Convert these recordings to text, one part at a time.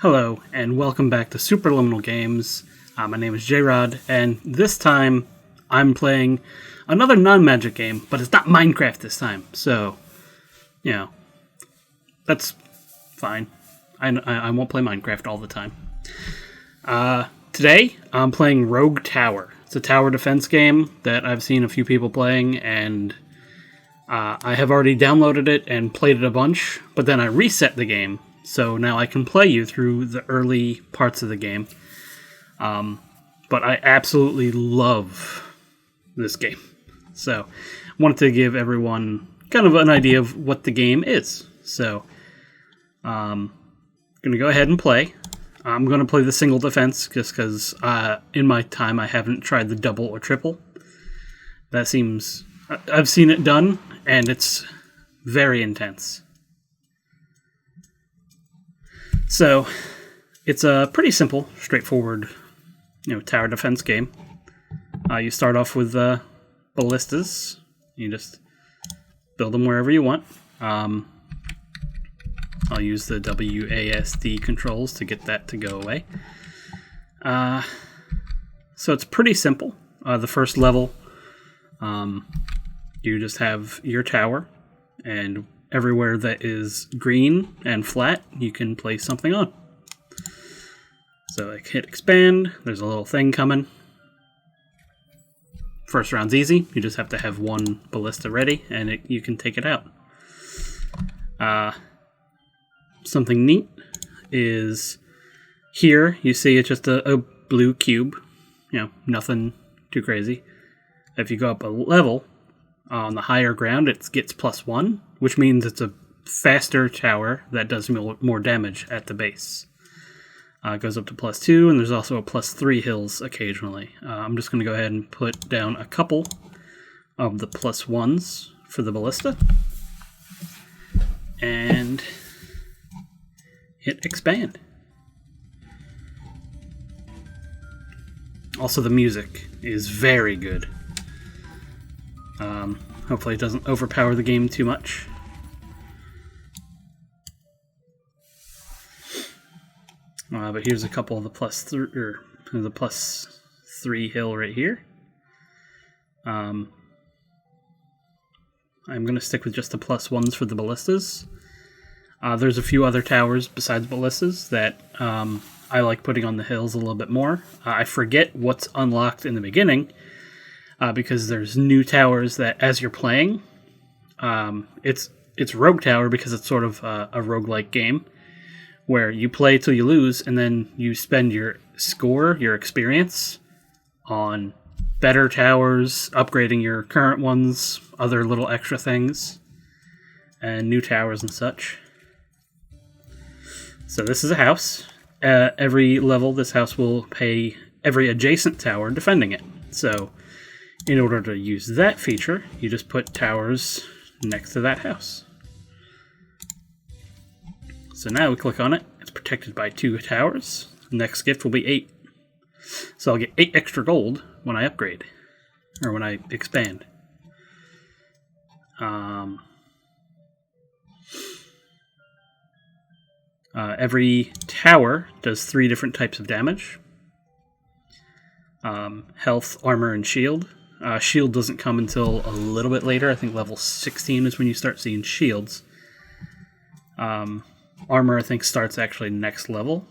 Hello, and welcome back to Superliminal Games. My name is Jayrod, and this time I'm playing another non-magic game, but it's not Minecraft this time, so, that's fine. I won't play Minecraft all the time. Today, I'm playing Rogue Tower. It's a tower defense game that I've seen a few people playing, and I have already downloaded it and played it a bunch, but then I reset the game, so now I can play you through the early parts of the game. But I absolutely love this game. So I wanted to give everyone kind of an idea of what the game is. So I'm going to go ahead and play. I'm going to play the single defense just because in my time I haven't tried the double or triple. That seems... I've seen it done, and it's very intense. So, it's a pretty simple, straightforward, tower defense game. You start off with ballistas. You just build them wherever you want. I'll use the WASD controls to get that to go away. So it's pretty simple. The first level, you just have your tower, and everywhere that is green and flat, you can place something on. So I hit expand, there's a little thing coming. First round's easy, you just have to have one ballista ready, and you can take it out. Something neat is here, you see it's just a blue cube. Nothing too crazy. If you go up a level, on the higher ground, it gets +1, which means it's a faster tower that does more damage at the base. It goes up to +2, and there's also a +3 hills occasionally. I'm just going to go ahead and put down a couple of the +1s for the ballista. And hit expand. Also, the music is very good. Hopefully it doesn't overpower the game too much. But here's a couple of the +3 hill right here. I'm going to stick with just the +1s for the ballistas. There's a few other towers besides ballistas that I like putting on the hills a little bit more. I forget what's unlocked in the beginning, because there's new towers that, as you're playing, it's Rogue Tower because it's sort of a roguelike game where you play till you lose, and then you spend your score, your experience, on better towers, upgrading your current ones, other little extra things, and new towers and such. So this is a house. Every level, this house will pay every adjacent tower defending it. So in order to use that feature, you just put towers next to that house. So now we click on it. It's protected by 2 towers. Next gift will be 8. So I'll get 8 extra gold when I upgrade, or when I expand. Every tower does 3 different types of damage. Health, armor, and shield. Shield doesn't come until a little bit later. I think level 16 is when you start seeing shields. Armor, I think, starts actually next level.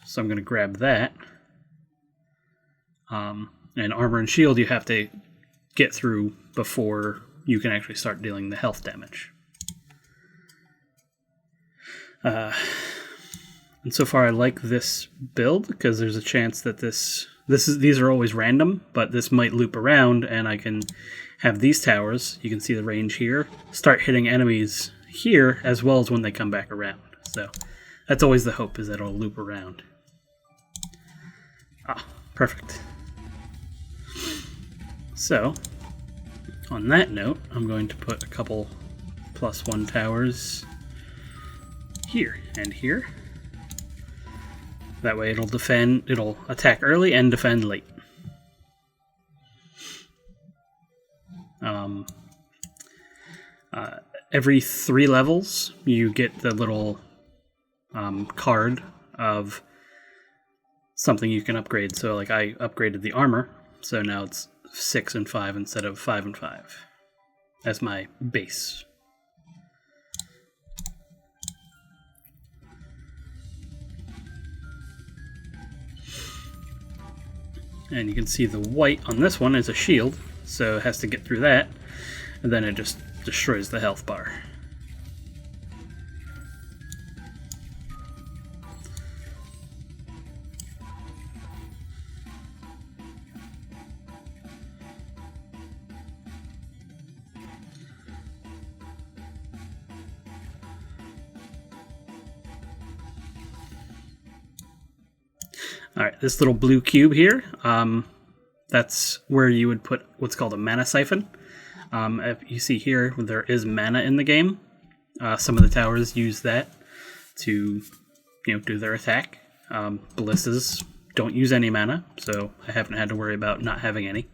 So I'm going to grab that. And armor and shield you have to get through before you can actually start dealing the health damage. And so far I like this build because there's a chance that these are always random, but this might loop around, and I can have these towers, you can see the range here, start hitting enemies here as well as when they come back around. So that's always the hope, is that it'll loop around. Perfect. So on that note, I'm going to put a couple +1 towers here and here. That way it'll attack early and defend late. Every 3 levels, you get the little card of something you can upgrade. So like I upgraded the armor, so now it's 6 and 5 instead of 5 and 5 as my base. And you can see the white on this one is a shield, so it has to get through that, and then it just destroys the health bar. Alright, this little blue cube here, that's where you would put what's called a mana siphon. If you see here, there is mana in the game. Some of the towers use that to, do their attack. Ballistas don't use any mana, so I haven't had to worry about not having any.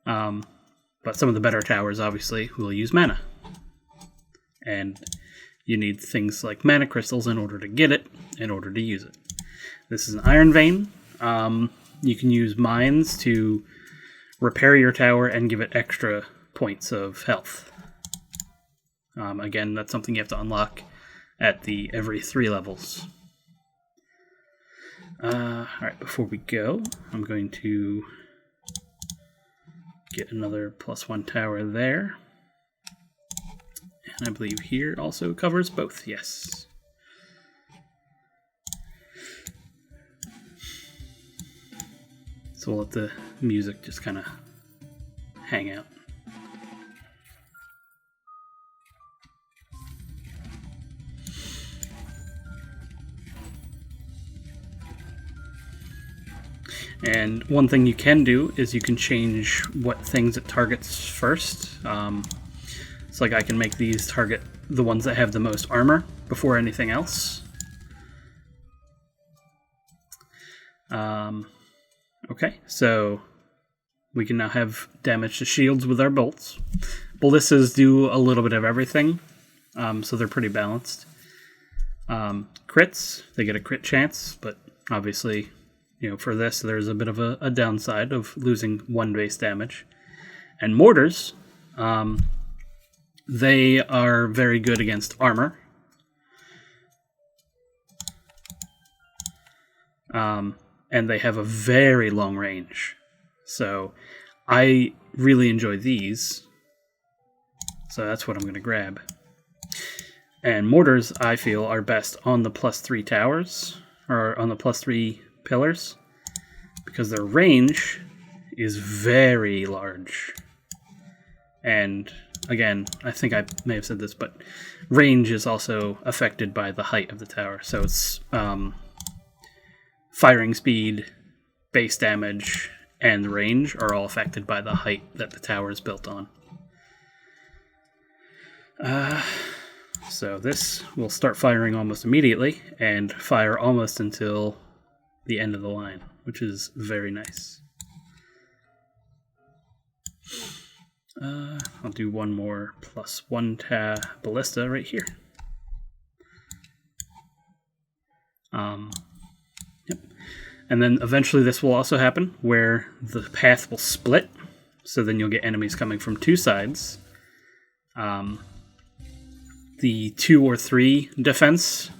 But some of the better towers, obviously, will use mana. And you need things like mana crystals in order to get it, in order to use it. This is an iron vein. You can use mines to repair your tower and give it extra points of health. Again, that's something you have to unlock at every 3 levels. Alright, before we go, I'm going to get another +1 tower there. And I believe here also covers both, yes. So we'll let the music just kind of hang out. And one thing you can do is you can change what things it targets first. So like I can make these target the ones that have the most armor before anything else. Okay, so we can now have damage to shields with our bolts. Ballistas do a little bit of everything, so they're pretty balanced. Crits, they get a crit chance, but obviously, for this, there's a bit of a downside of losing 1 base damage. And mortars, they are very good against armor. And they have a very long range. So I really enjoy these. So that's what I'm going to grab. And mortars, I feel, are best on the +3 towers, or on the +3 pillars, because their range is very large. And again, I think I may have said this, but range is also affected by the height of the tower. So it's firing speed, base damage, and range are all affected by the height that the tower is built on. So this will start firing almost immediately, and fire almost until the end of the line, which is very nice. I'll do one more +1 ballista right here. Yep. And then eventually this will also happen, where the path will split, so then you'll get enemies coming from 2 sides. The 2 or 3 defense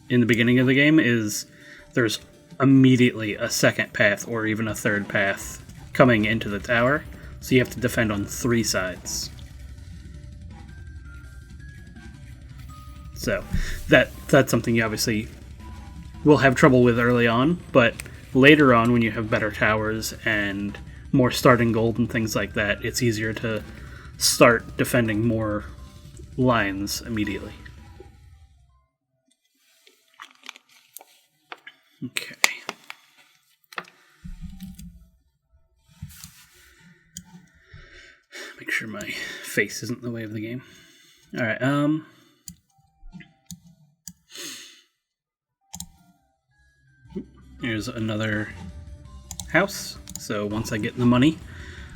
in the beginning of the game is there's immediately a second path or even a third path coming into the tower, so you have to defend on 3 sides. So that's something you obviously will have trouble with early on, but later on when you have better towers and more starting gold and things like that, it's easier to start defending more lines immediately. Okay. Make sure my face isn't in the way of the game. Alright, here's another house. So once I get the money,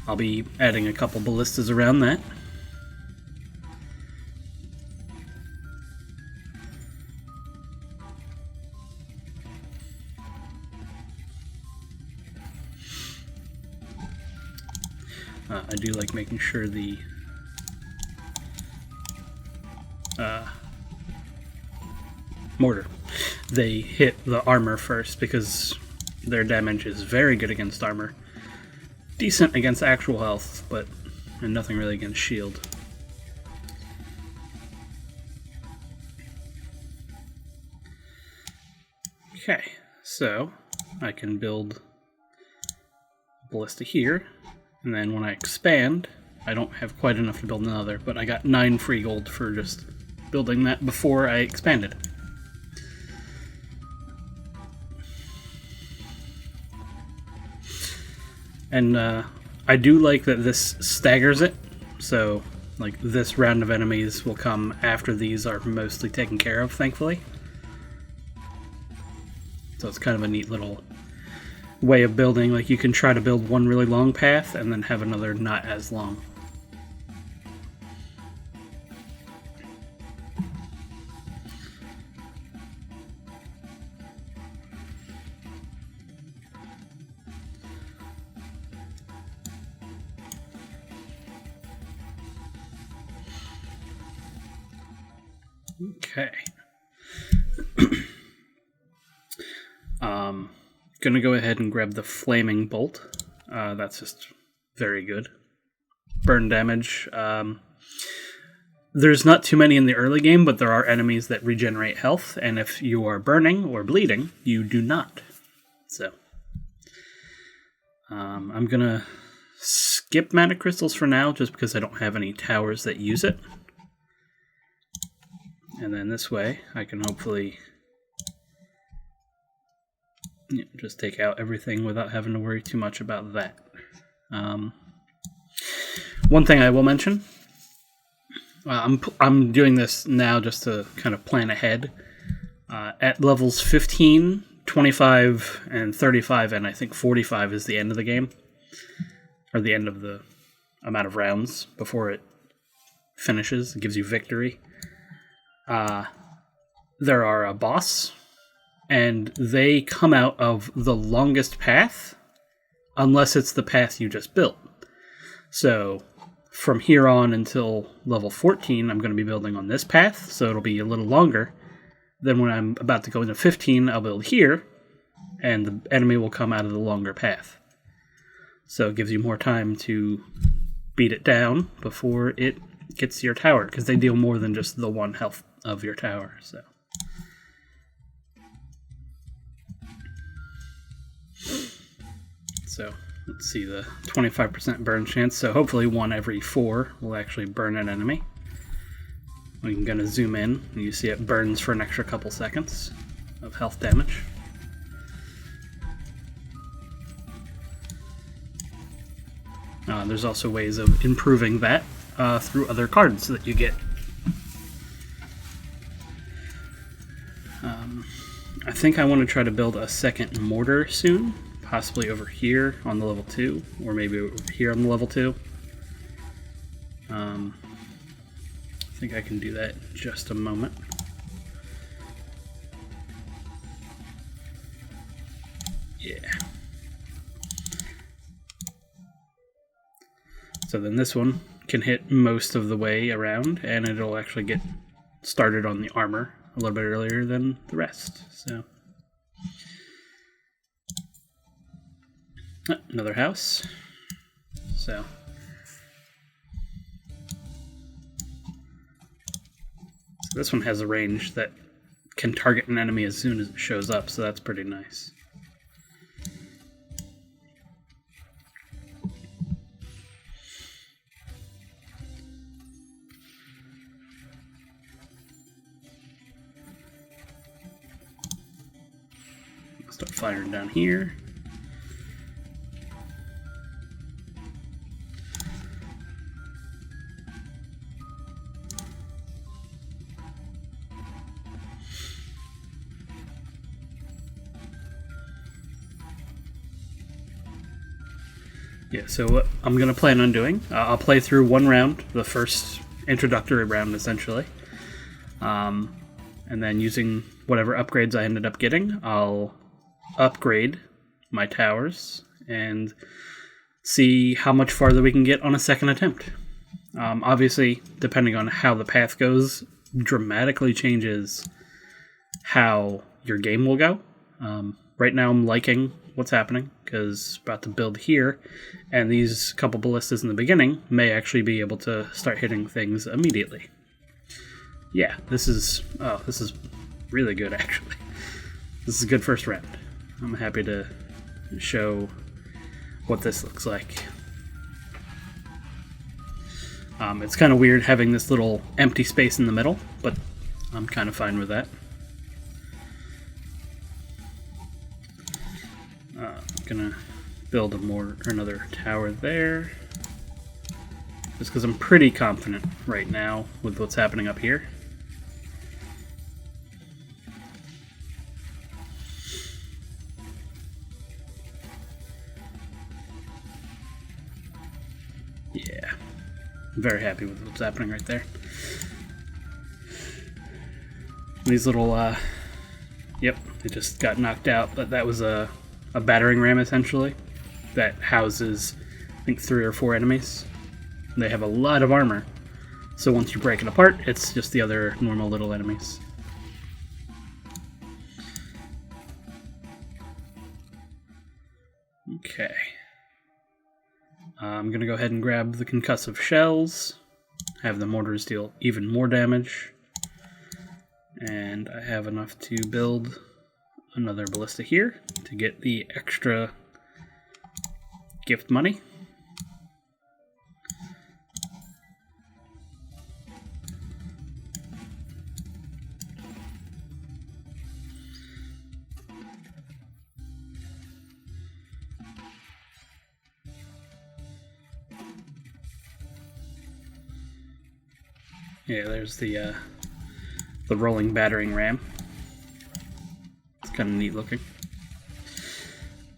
I'll be adding a couple ballistas around that. I do like making sure the mortar, they hit the armor first, because their damage is very good against armor. Decent against actual health, and nothing really against shield. Okay, so I can build a ballista here, and then when I expand, I don't have quite enough to build another, but I got 9 free gold for just building that before I expanded. And I do like that this staggers it, so like this round of enemies will come after these are mostly taken care of, thankfully. So it's kind of a neat little way of building. Like, you can try to build one really long path and then have another not as long. Okay. Gonna go ahead and grab the flaming bolt. That's just very good. Burn damage. There's not too many in the early game, but there are enemies that regenerate health, and if you are burning or bleeding, you do not. So, I'm gonna skip mana crystals for now, just because I don't have any towers that use it. And then this way, I can hopefully just take out everything without having to worry too much about that. One thing I will mention, I'm doing this now just to kind of plan ahead. At levels 15, 25, and 35, and I think 45 is the end of the game, or the end of the amount of rounds before it finishes. It gives you victory. There are a boss, and they come out of the longest path, unless it's the path you just built. So, from here on until level 14, I'm going to be building on this path, so it'll be a little longer. Then when I'm about to go into 15, I'll build here, and the enemy will come out of the longer path. So it gives you more time to beat it down before it gets to your tower, because they deal more than just the 1 health of your tower. So let's see, the 25% burn chance, so hopefully 1 every 4 will actually burn an enemy. I'm going to zoom in, and you see it burns for an extra couple seconds of health damage. There's also ways of improving that through other cards that you get. I think I want to try to build a second mortar soon, possibly over here on the level 2, or maybe over here on the level 2. I think I can do that in just a moment. Yeah. So then this one can hit most of the way around, and it'll actually get started on the armor a little bit earlier than the rest. So another house. So this one has a range that can target an enemy as soon as it shows up, so that's pretty nice. Start firing down here. Yeah, so what I'm going to plan on doing, I'll play through one round, the first introductory round essentially, and then using whatever upgrades I ended up getting, I'll upgrade my towers, and see how much farther we can get on a second attempt. Obviously, depending on how the path goes, dramatically changes how your game will go. Right now I'm liking what's happening, because about to build here, and these couple ballistas in the beginning may actually be able to start hitting things immediately. Yeah, this is really good, actually. This is a good first round. I'm happy to show what this looks like. It's kind of weird having this little empty space in the middle, but I'm kind of fine with that. I'm gonna build another tower there, just because I'm pretty confident right now with what's happening up here. Yeah, I'm very happy with what's happening right there. These little, yep, they just got knocked out, but that was a battering ram, essentially, that houses, I think, 3 or 4 enemies. They have a lot of armor, so once you break it apart, it's just the other normal little enemies. Okay. I'm going to go ahead and grab the concussive shells, have the mortars deal even more damage, and I have enough to build another ballista here to get the extra gift money. Yeah, there's the rolling battering ram. It's kind of neat looking.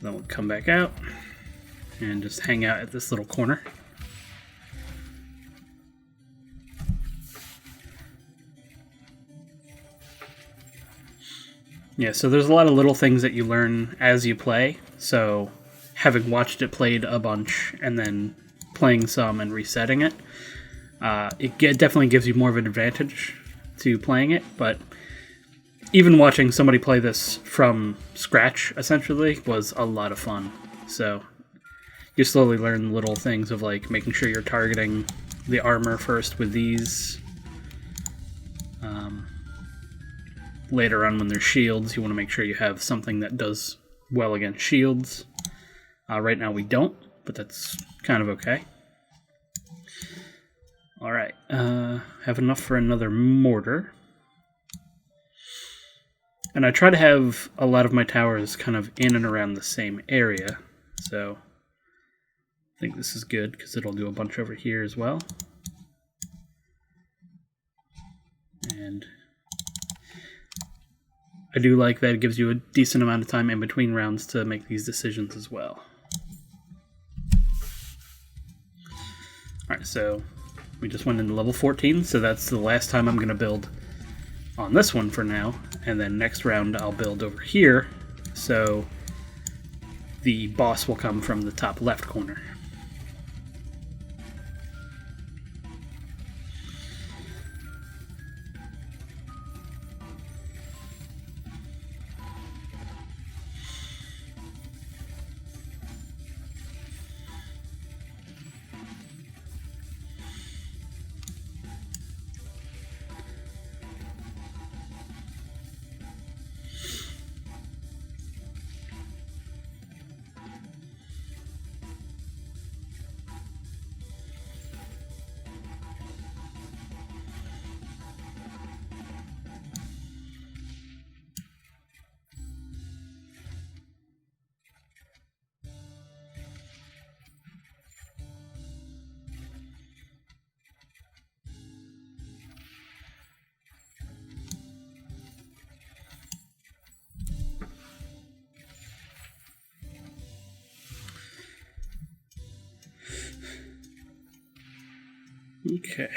Then we'll come back out and just hang out at this little corner. Yeah, so there's a lot of little things that you learn as you play. So having watched it played a bunch and then playing some and resetting it, definitely gives you more of an advantage to playing it, but even watching somebody play this from scratch, essentially, was a lot of fun. So you slowly learn little things of, like, making sure you're targeting the armor first with these. Later on, when there's shields, you want to make sure you have something that does well against shields. Right now we don't, but that's kind of okay. Alright, have enough for another mortar. And I try to have a lot of my towers kind of in and around the same area, so I think this is good because it'll do a bunch over here as well. And I do like that it gives you a decent amount of time in between rounds to make these decisions as well. Alright, so we just went into level 14, so that's the last time I'm going to build on this one for now. And then next round I'll build over here, so the boss will come from the top left corner. Okay,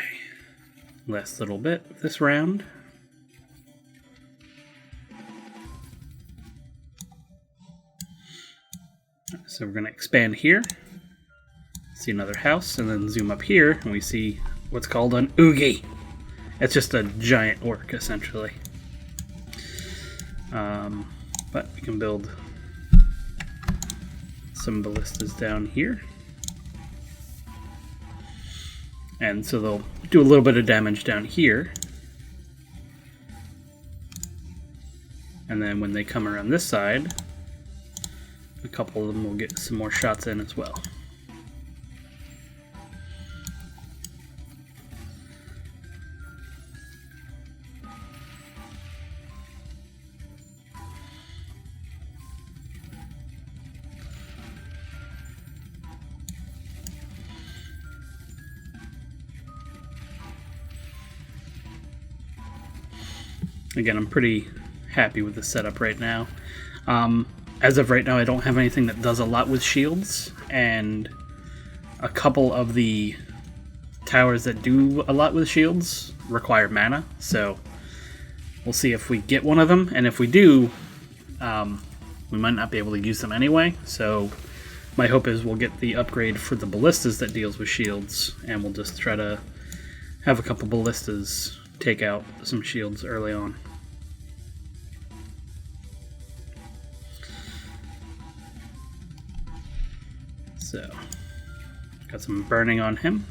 last little bit of this round. So we're going to expand here, See another house, and then zoom up here, and we see what's called an oogie. It's just a giant orc, essentially. But we can build some ballistas down here. And so they'll do a little bit of damage down here. And then when they come around this side, a couple of them will get some more shots in as well. Again, I'm pretty happy with the setup right now. As of right now, I don't have anything that does a lot with shields, and a couple of the towers that do a lot with shields require mana, so we'll see if we get one of them, and if we do, we might not be able to use them anyway, so my hope is we'll get the upgrade for the ballistas that deals with shields, and we'll just try to have a couple ballistas take out some shields early on. So, got some burning on him.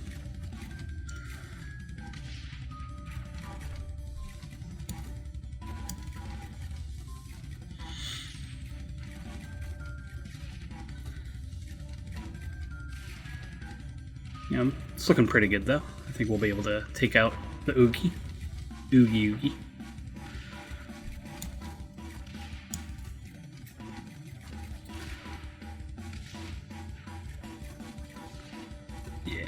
Yeah, it's looking pretty good though. I think we'll be able to take out the oogie. Oogie. Yeah.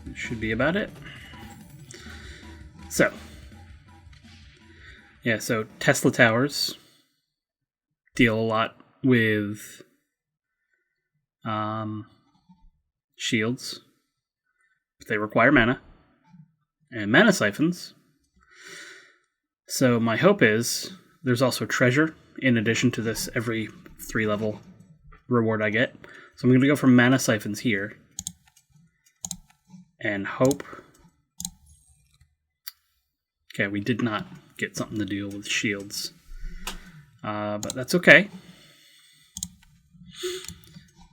That should be about it. So. Yeah, so Tesla towers deal a lot with shields. They require mana, and mana siphons. So my hope is there's also treasure in addition to this every 3 level reward I get. So I'm going to go for mana siphons here and hope. Okay, we did not get something to deal with shields, but that's okay.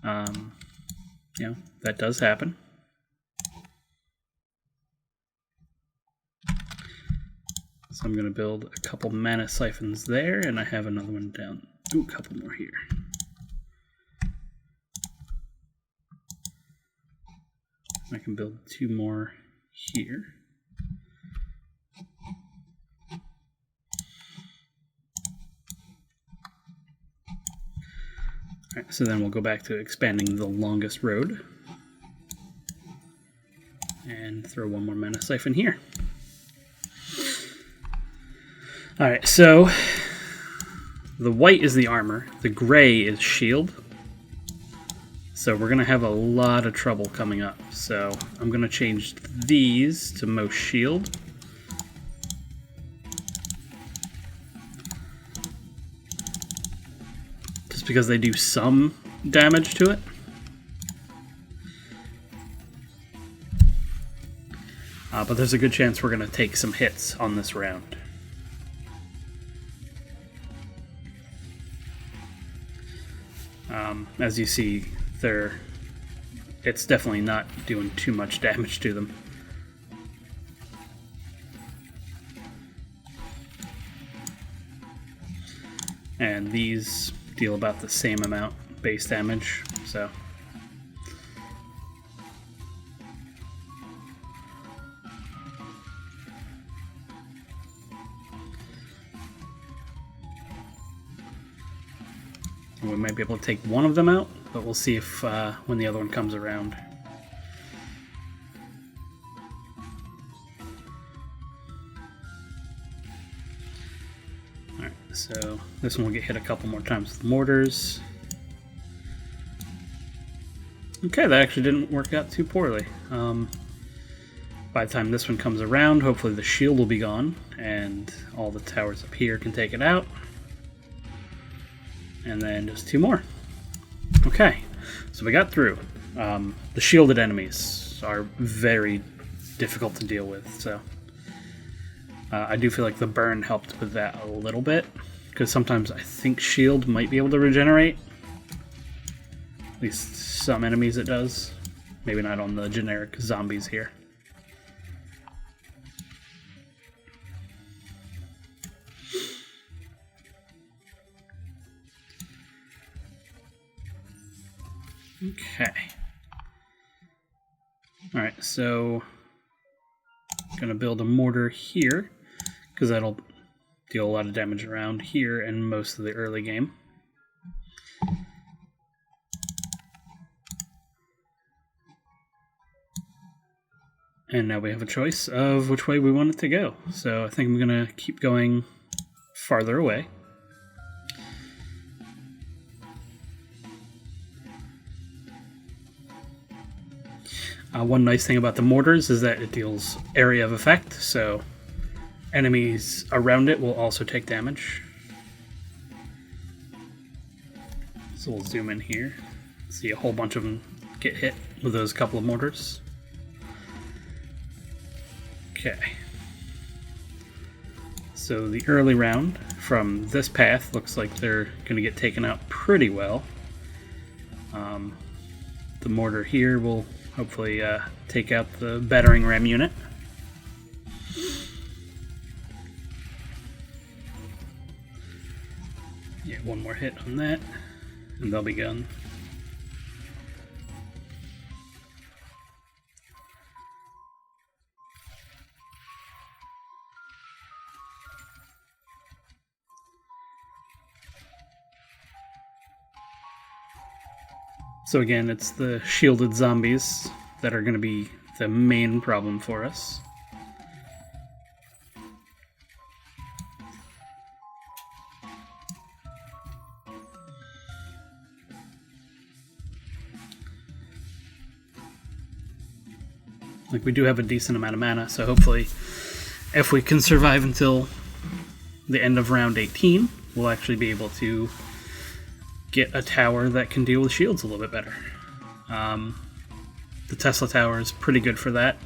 You know, that does happen. So I'm going to build a couple mana siphons there, and I have another one down. Ooh, a couple more here. I can build 2 more here. Alright, so then we'll go back to expanding the longest road. And throw 1 more mana siphon here. Alright, so the white is the armor, the gray is shield. So we're going to have a lot of trouble coming up. So I'm going to change these to most shield. Just because they do some damage to it. But there's a good chance we're going to take some hits on this round. As you see, it's definitely not doing too much damage to them. And these deal about the same amount base damage, so. We might be able to take one of them out, but we'll see if when the other one comes around. Alright, so this one will get hit a couple more times with mortars. Okay, that actually didn't work out too poorly. By the time this one comes around, hopefully the shield will be gone, and all the towers up here can take it out. And then just 2 more. Okay, so we got through. The shielded enemies are very difficult to deal with, so I do feel like the burn helped with that a little bit, because sometimes I think shield might be able to regenerate. At least some enemies it does. Maybe not on the generic zombies here. Okay. Alright, so I'm going to build a mortar here, because that'll deal a lot of damage around here and most of the early game. And now we have a choice of which way we want it to go. So I think I'm going to keep going farther away. One nice thing about the mortars is that it deals area of effect, so enemies around it will also take damage. So we'll zoom in here. See a whole bunch of them get hit with those couple of mortars. Okay. So the early round from this path looks like they're going to get taken out pretty well. The mortar here will hopefully take out the battering ram unit. Yeah, one more hit on that, and they'll be gone. So again, it's the shielded zombies that are going to be the main problem for us. Like, we do have a decent amount of mana, so hopefully if we can survive until the end of round 18, we'll actually be able to get a tower that can deal with shields a little bit better. The Tesla tower is pretty good for that.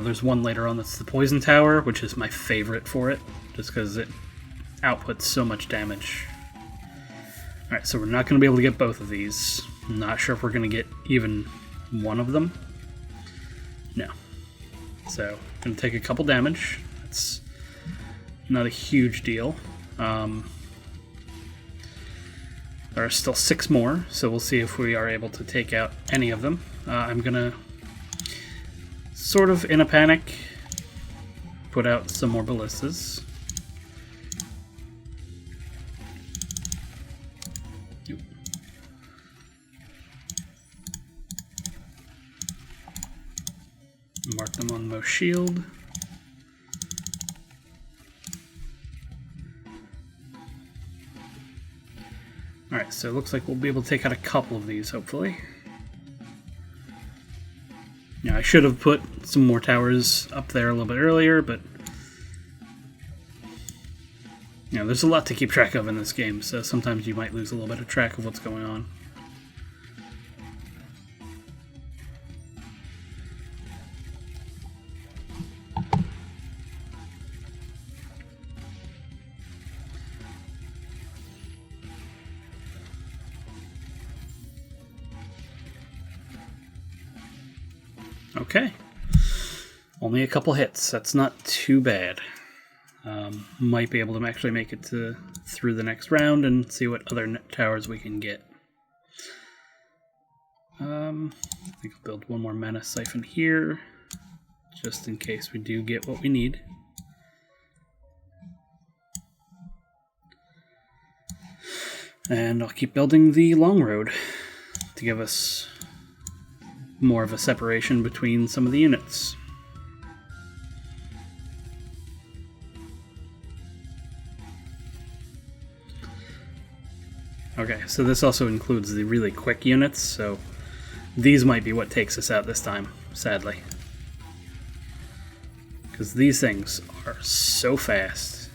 There's one later on that's the poison tower, which is my favorite for it, just because it outputs so much damage. Alright, so we're not going to be able to get both of these. I'm not sure if we're going to get even one of them. No. So, going to take a couple damage. It's not a huge deal. There are still 6 more, so we'll see if we are able to take out any of them. I'm gonna, sort of in a panic, put out some more ballistas. Mark them on most shield. Alright, so it looks like we'll be able to take out a couple of these, hopefully. Yeah, I should have put some more towers up there a little bit earlier, but there's a lot to keep track of in this game, so sometimes you might lose a little bit of track of what's going on. Okay, only a couple hits. That's not too bad. Might be able to actually make it through the next round and see what other towers we can get. I think I'll build one more mana siphon here, just in case we do get what we need. And I'll keep building the long road to give us more of a separation between some of the units. Okay, so this also includes the really quick units, so these might be what takes us out this time, sadly. Because these things are so fast.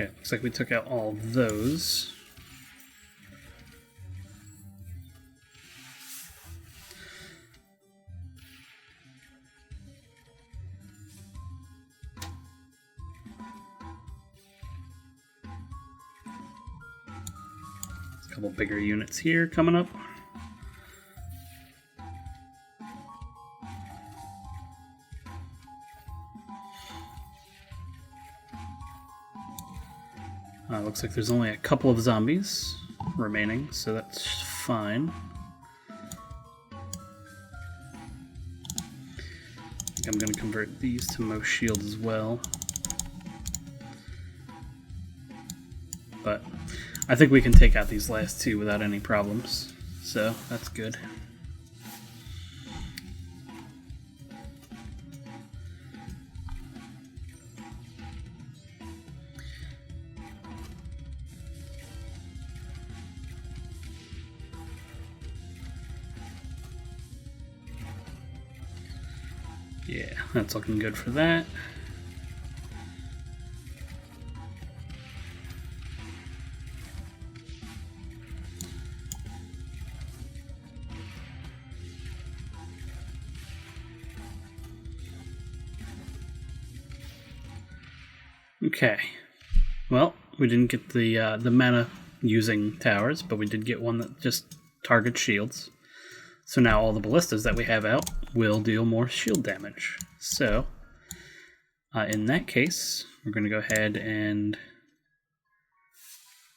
Okay, looks like we took out all of those. A couple bigger units here coming up. Looks like there's only a couple of zombies remaining, so that's fine. I think I'm going to convert these to most shields as well. But I think we can take out these last two without any problems, so that's good. Yeah, that's looking good for that. Okay, well, we didn't get the mana using towers, but we did get one that just targets shields. So now all the ballistas that we have out will deal more shield damage. So, in that case, we're going to go ahead and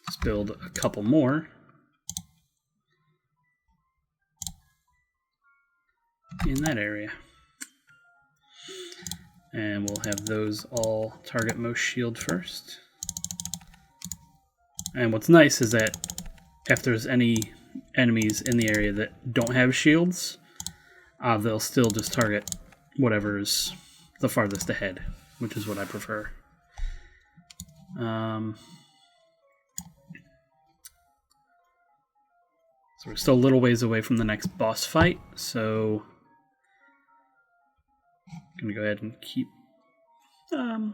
just build a couple more. In that area. And we'll have those all target most shield first. And what's nice is that if there's any enemies in the area that don't have shields, they'll still just target whatever's the farthest ahead, which is what I prefer. So we're still a little ways away from the next boss fight, so I'm going to go ahead and keep... I'm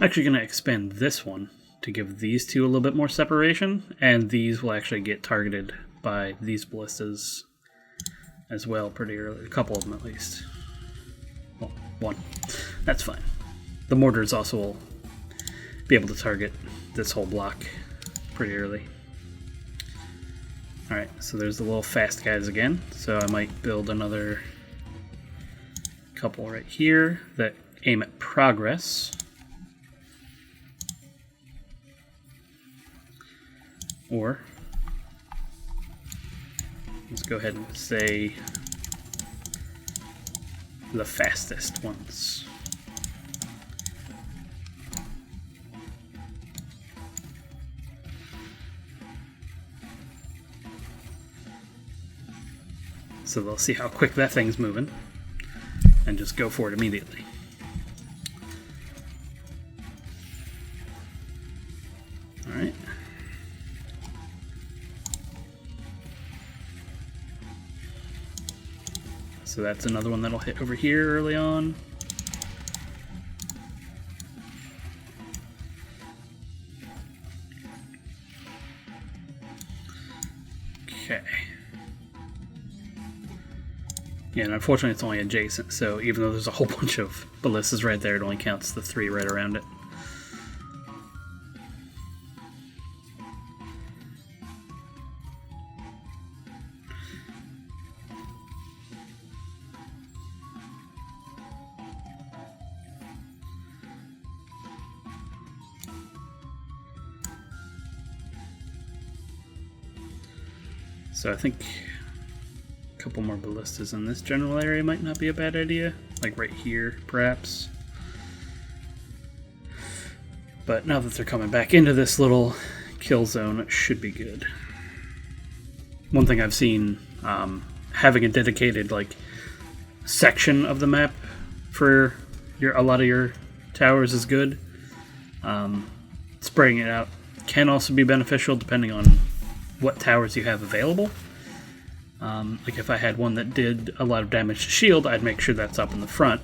actually going to expand this one to give these two a little bit more separation, and these will actually get targeted by these ballistas as well pretty early. A couple of them at least. Well, one. That's fine. The mortars also will be able to target this whole block pretty early. Alright, so there's the little fast guys again. So I might build another couple right here that aim at progress. Or let's go ahead and say the fastest ones. So they'll see how quick that thing's moving and just go for it immediately. Alright. So that's another one that'll hit over here early on. Okay. Yeah, and unfortunately it's only adjacent, so even though there's a whole bunch of ballistas right there, it only counts the 3 right around it. So I think a couple more ballistas in this general area might not be a bad idea. Like right here, perhaps. But now that they're coming back into this little kill zone, it should be good. One thing I've seen, having a dedicated like section of the map for a lot of your towers is good. Spraying it out can also be beneficial depending on what towers you have available. Like if I had one that did a lot of damage to shield, I'd make sure that's up in the front.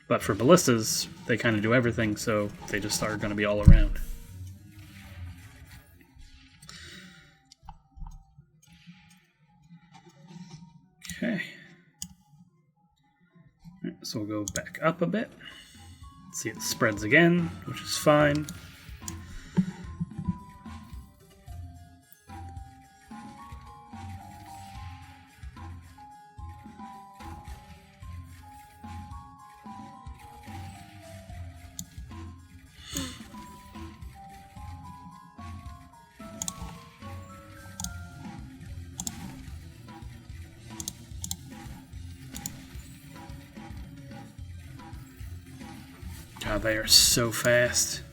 But for ballistas, they kind of do everything, so they just are going to be all around. Okay. Right, so we'll go back up a bit. See, it spreads again, which is fine. God, they are so fast.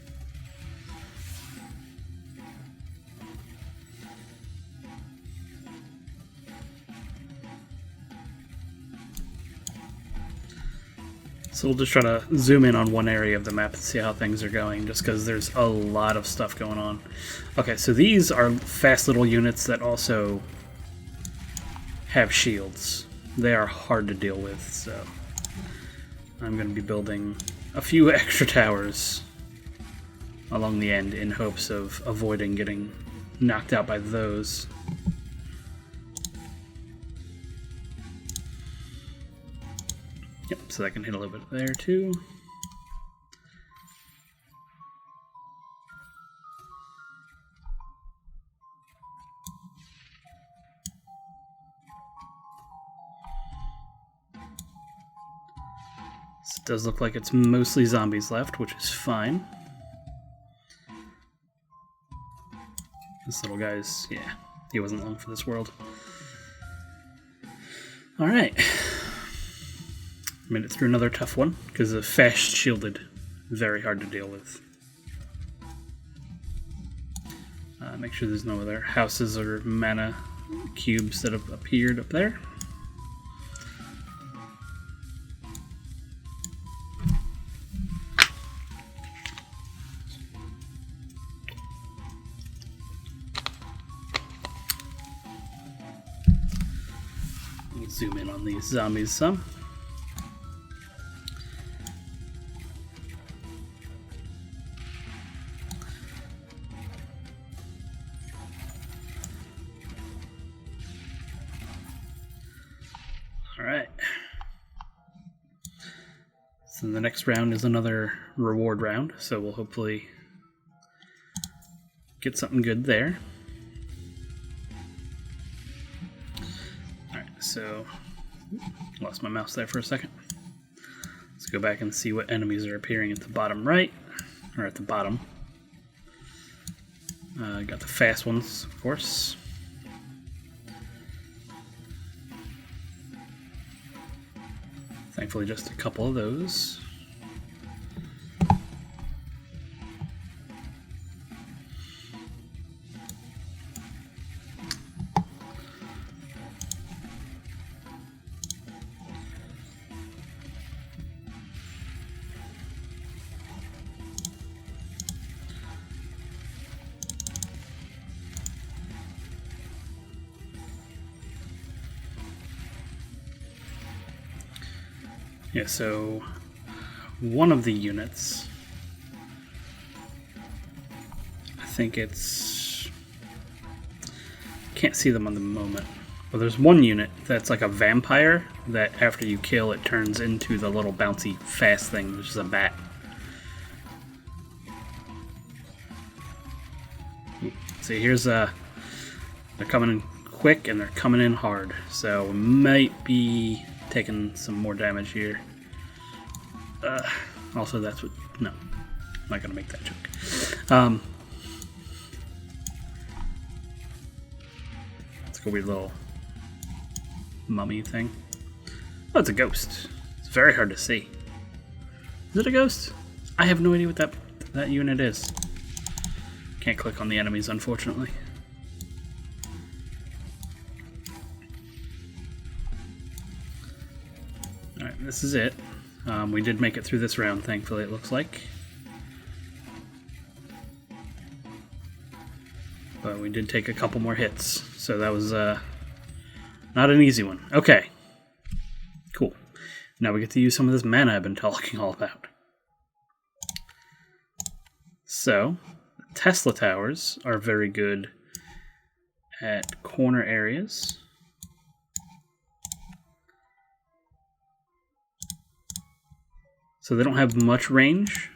So we'll just try to zoom in on one area of the map and see how things are going, just because there's a lot of stuff going on. Okay, so these are fast little units that also have shields. They are hard to deal with, so I'm going to be building a few extra towers along the end in hopes of avoiding getting knocked out by those. Yep, so that can hit a little bit there too. So it does look like it's mostly zombies left, which is fine. This little guy's, yeah, he wasn't long for this world. Alright. Made it through another tough one, because the fast shielded, very hard to deal with. Make sure there's no other houses or mana cubes that have appeared up there. Let me zoom in on these zombies some. Alright. So the next round is another reward round, so we'll hopefully get something good there. Alright, so lost my mouse there for a second. Let's go back and see what enemies are appearing at the bottom right, or at the bottom. Got the fast ones, of course. Thankfully, just a couple of those. Yeah, so one of the units, I think it's, can't see them on the moment, but there's one unit that's like a vampire that after you kill it turns into the little bouncy fast thing, which is a bat. See, here's they're coming in quick and they're coming in hard, so we might be taking some more damage here. Also, that's what... No, I'm not gonna make that joke. Let's go weird little mummy thing. Oh, it's a ghost. It's very hard to see. Is it a ghost? I have no idea what that unit is. Can't click on the enemies, unfortunately. Alright, this is it. We did make it through this round, thankfully, it looks like. But we did take a couple more hits, so that was not an easy one. Okay, cool. Now we get to use some of this mana I've been talking all about. So, Tesla towers are very good at corner areas. So they don't have much range,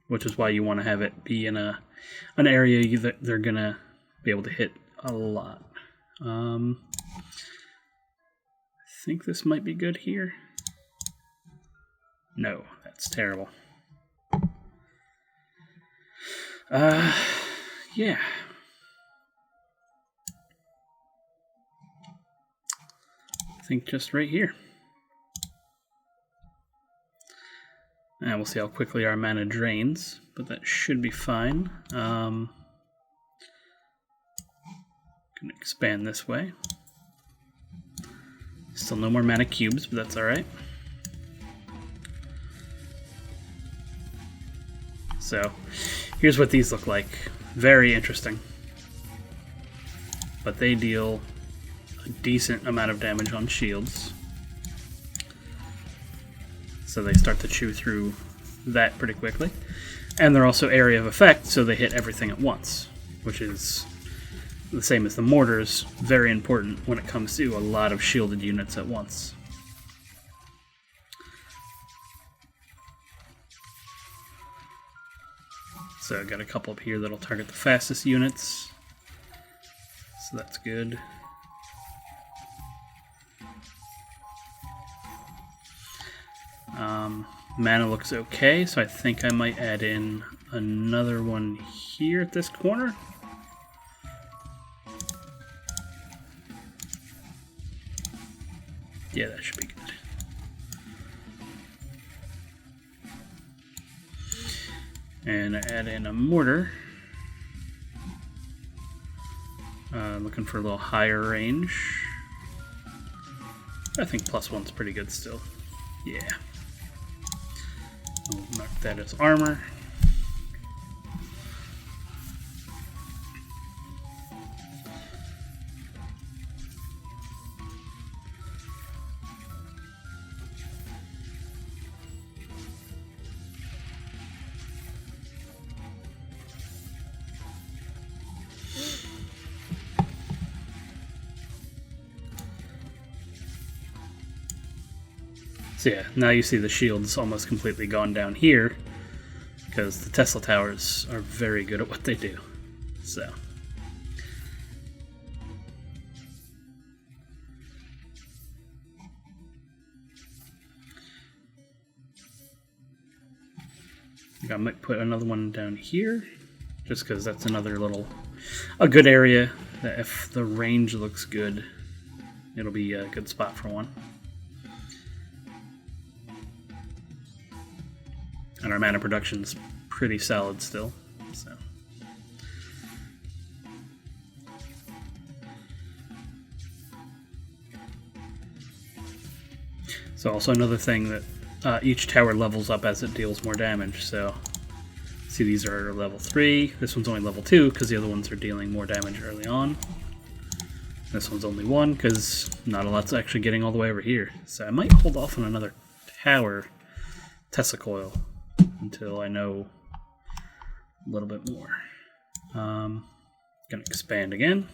which is why you want to have it be in an area that they're going to be able to hit a lot. I think this might be good here. No, that's terrible. Yeah. I think just right here. And we'll see how quickly our mana drains, but that should be fine. Gonna expand this way. Still no more mana cubes, but that's alright. So, here's what these look like. Very interesting. But they deal a decent amount of damage on shields. So they start to chew through that pretty quickly. And they're also area of effect, so they hit everything at once, which is the same as the mortars, very important when it comes to a lot of shielded units at once. So I've got a couple up here that'll target the fastest units, so that's good. Mana looks okay, so I think I might add in another one here at this corner. Yeah, that should be good. And I add in a mortar. Looking for a little higher range. I think +1's pretty good still. Yeah. We'll mark that as armor. So yeah, now you see the shield's almost completely gone down here, because the Tesla towers are very good at what they do. So. I think I might put another one down here, just because that's another a good area that if the range looks good, it'll be a good spot for one. And our mana production's pretty solid still, so. So also another thing that each tower levels up as it deals more damage, so see these are level 3, this one's only level 2 because the other ones are dealing more damage early on. This one's only 1 because not a lot's actually getting all the way over here. So I might hold off on another tower Tesla coil until I know a little bit more. Gonna expand again.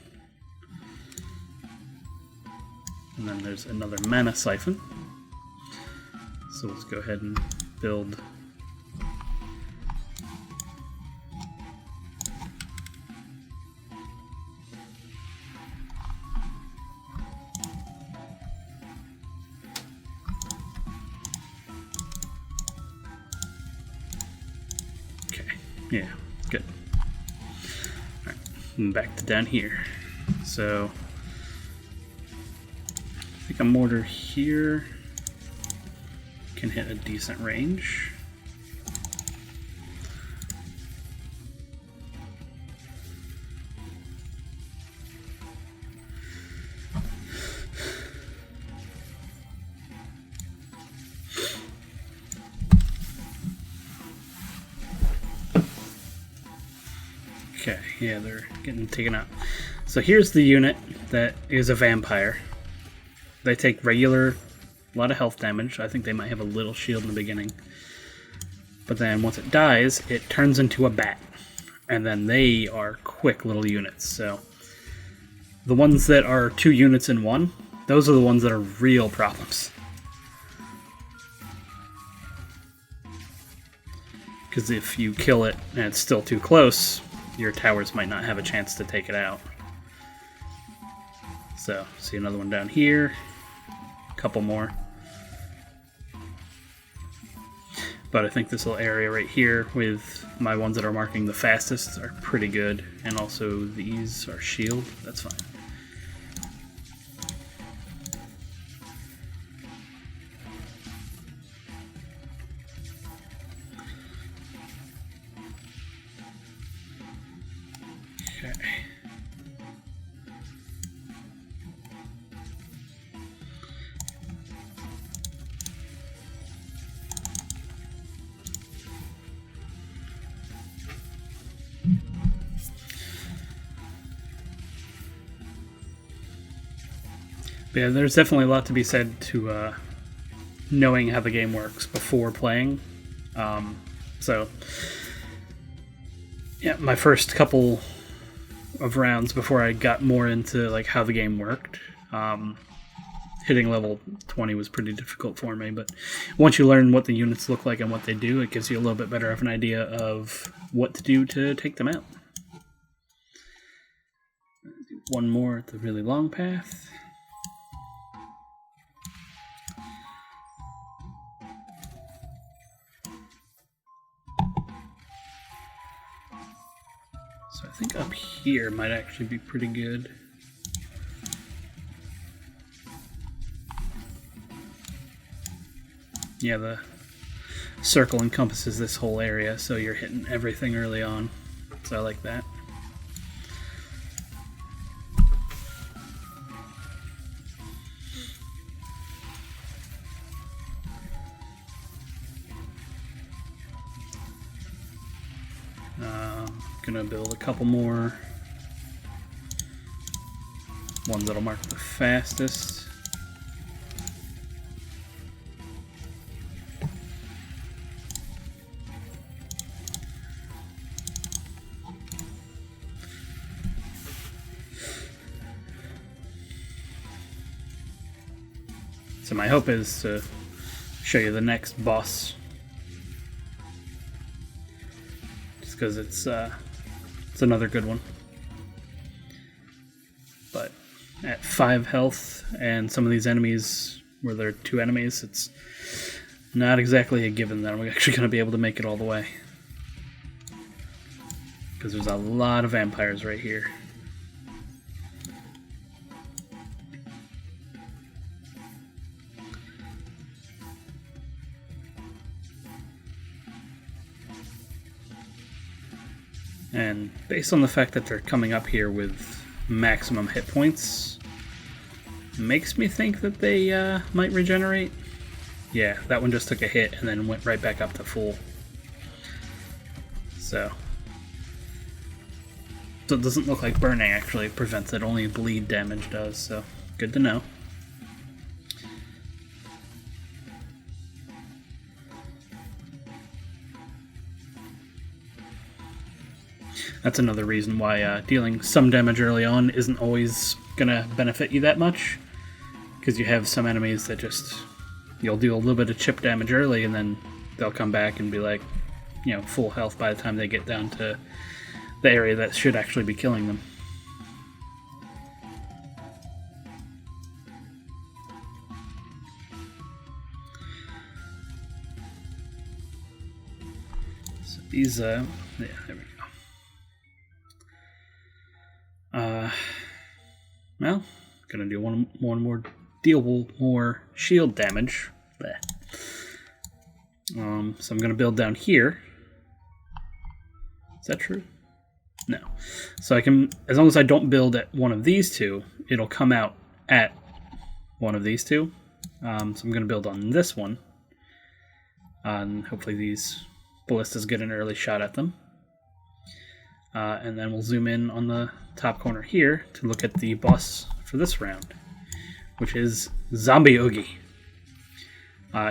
And then there's another mana siphon. So let's go ahead and build yeah, good. Alright, and back to down here. So, I think a mortar here can hit a decent range. Okay, yeah, they're getting taken out. So here's the unit that is a vampire. They take regular A lot of health damage. I think they might have a little shield in the beginning. But then once it dies, it turns into a bat. And then they are quick little units. So the ones that are 2 units in one, those are the ones that are real problems. Because if you kill it and it's still too close, your towers might not have a chance to take it out. So, see another one down here. A couple more. But I think this little area right here with my ones that are marking the fastest are pretty good. And also these are shield. That's fine. But yeah, there's definitely a lot to be said to knowing how the game works before playing. So, yeah, my first couple of rounds before I got more into like how the game worked, hitting level 20 was pretty difficult for me. But once you learn what the units look like and what they do, it gives you a little bit better of an idea of what to do to take them out. One more at the really long path. So I think up here might actually be pretty good. Yeah, the circle encompasses this whole area, so you're hitting everything early on. So I like that. Gonna build a couple more ones that'll mark the fastest. So my hope is to show you the next boss, just because it's another good one. But at 5 health and some of these enemies where there are 2 enemies, it's not exactly a given that I'm actually going to be able to make it all the way. Because there's a lot of vampires right here. And based on the fact that they're coming up here with maximum hit points, makes me think that they might regenerate. Yeah, that one just took a hit and then went right back up to full. So it doesn't look like burning actually prevents it, only bleed damage does, so good to know. That's another reason why dealing some damage early on isn't always going to benefit you that much. Because you have some enemies that just, you'll do a little bit of chip damage early and then they'll come back and be like, you know, full health by the time they get down to the area that should actually be killing them. So these, yeah, there we go. Well, gonna do one more deal more shield damage. So I'm gonna build down here. Is that true? No. So I can, as long as I don't build at one of these two, it'll come out at one of these two. So I'm gonna build on this one. And hopefully these ballistas get an early shot at them. And then we'll zoom in on the top corner here to look at the boss for this round, which is Zombie Oogie.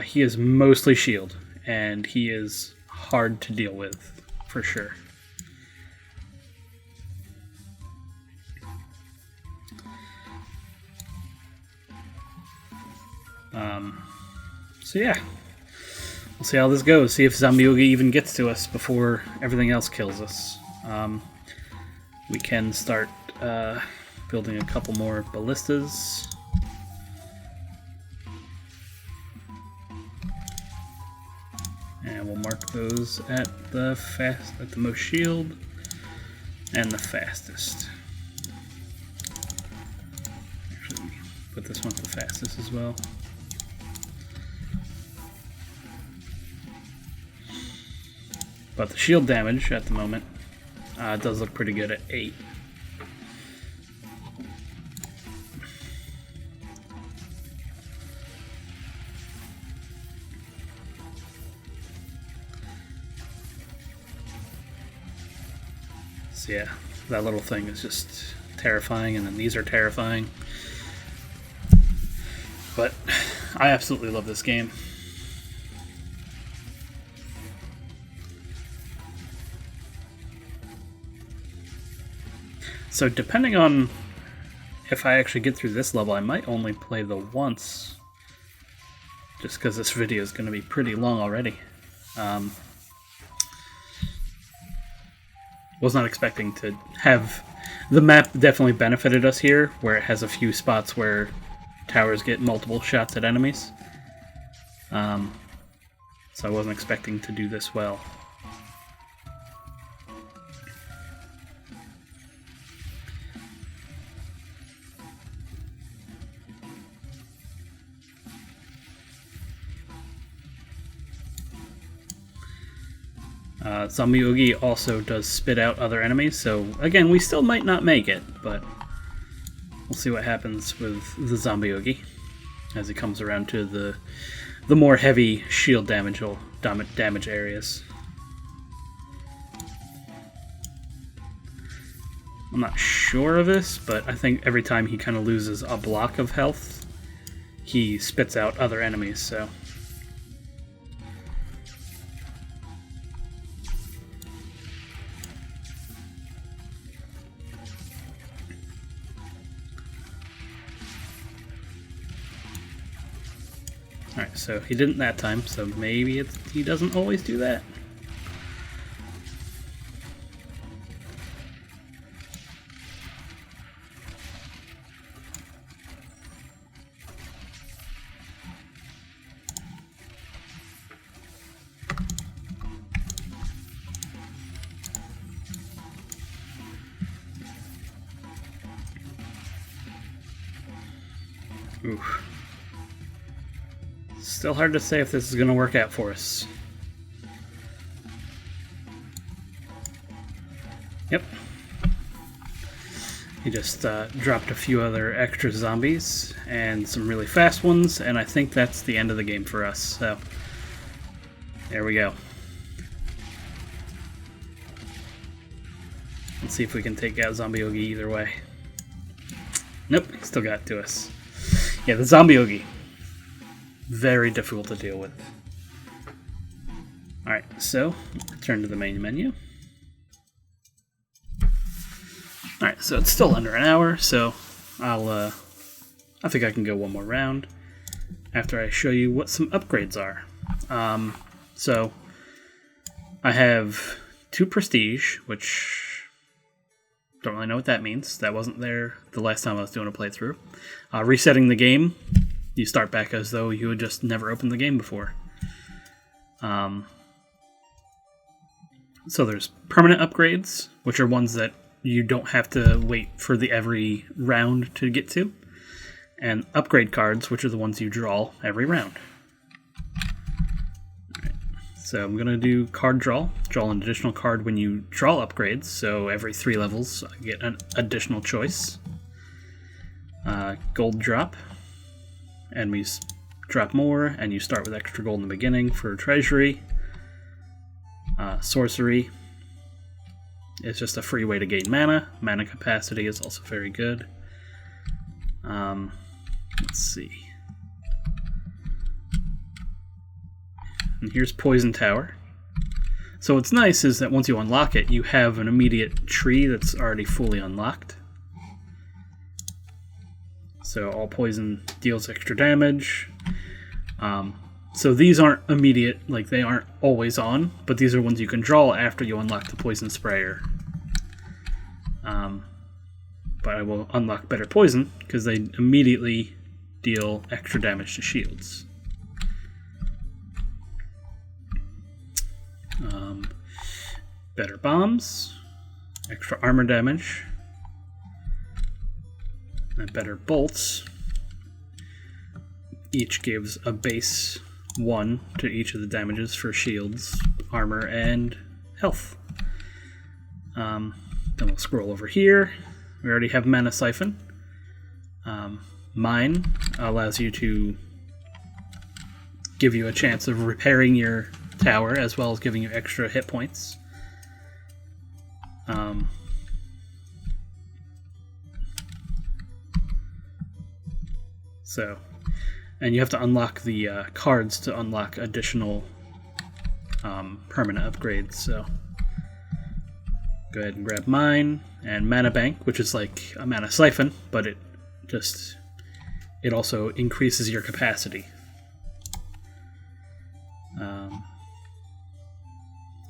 He is mostly shield, and he is hard to deal with, for sure. So yeah, we'll see how this goes. See if Zombie Oogie even gets to us before everything else kills us. We can start building a couple more ballistas. And we'll mark those at the most shield and the fastest. Actually, put this one at the fastest as well. But the shield damage at the moment does look pretty good at 8. So yeah, that little thing is just terrifying, and then these are terrifying. But I absolutely love this game. So depending on if I actually get through this level, I might only play the once, just because this video is going to be pretty long already. Was not expecting to have... The map definitely benefited us here, where it has a few spots where towers get multiple shots at enemies. So I wasn't expecting to do this well. Zombie Oogie also does spit out other enemies, so again, we still might not make it, but we'll see what happens with the Zombie Oogie as he comes around to the more heavy shield damage areas. I'm not sure of this, but I think every time he kind of loses a block of health, he spits out other enemies, so... Alright, so he didn't that time, so maybe he doesn't always do that. Oof. Still hard to say if this is going to work out for us. Yep. He just dropped a few other extra zombies and some really fast ones, and I think that's the end of the game for us. So, there we go. Let's see if we can take out Zombie Oogie either way. Nope, still got it to us. Yeah, the Zombie Oogie. Very difficult to deal with. Alright, so turn to the main menu. Alright, so it's still under an hour, so I think I can go one more round after I show you what some upgrades are. So I have 2 prestige, which don't really know what that means. That wasn't there the last time I was doing a playthrough. Resetting the game. You start back as though you had just never opened the game before. So there's permanent upgrades, which are ones that you don't have to wait for every round to get to. And upgrade cards, which are the ones you draw every round. Alright, so I'm going to do card draw. Draw an additional card when you draw upgrades, so every 3 levels I get an additional choice. Gold drop. Enemies drop more, and you start with extra gold in the beginning for treasury. Sorcery is just a free way to gain mana. Mana capacity is also very good. Let's see. And here's Poison Tower. So what's nice is that once you unlock it, you have an immediate tree that's already fully unlocked. So all poison deals extra damage. So these aren't immediate, like they aren't always on, but these are ones you can draw after you unlock the poison sprayer. But I will unlock better poison because they immediately deal extra damage to shields. Better bombs, extra armor damage, and better bolts. Each gives a base 1 to each of the damages for shields, armor, and health. Then we'll scroll over here. We already have Mana Siphon. Mine allows you to give you a chance of repairing your tower as well as giving you extra hit points. And you have to unlock the cards to unlock additional permanent upgrades. So go ahead and grab mine and Mana Bank, which is like a Mana Siphon, but it also increases your capacity.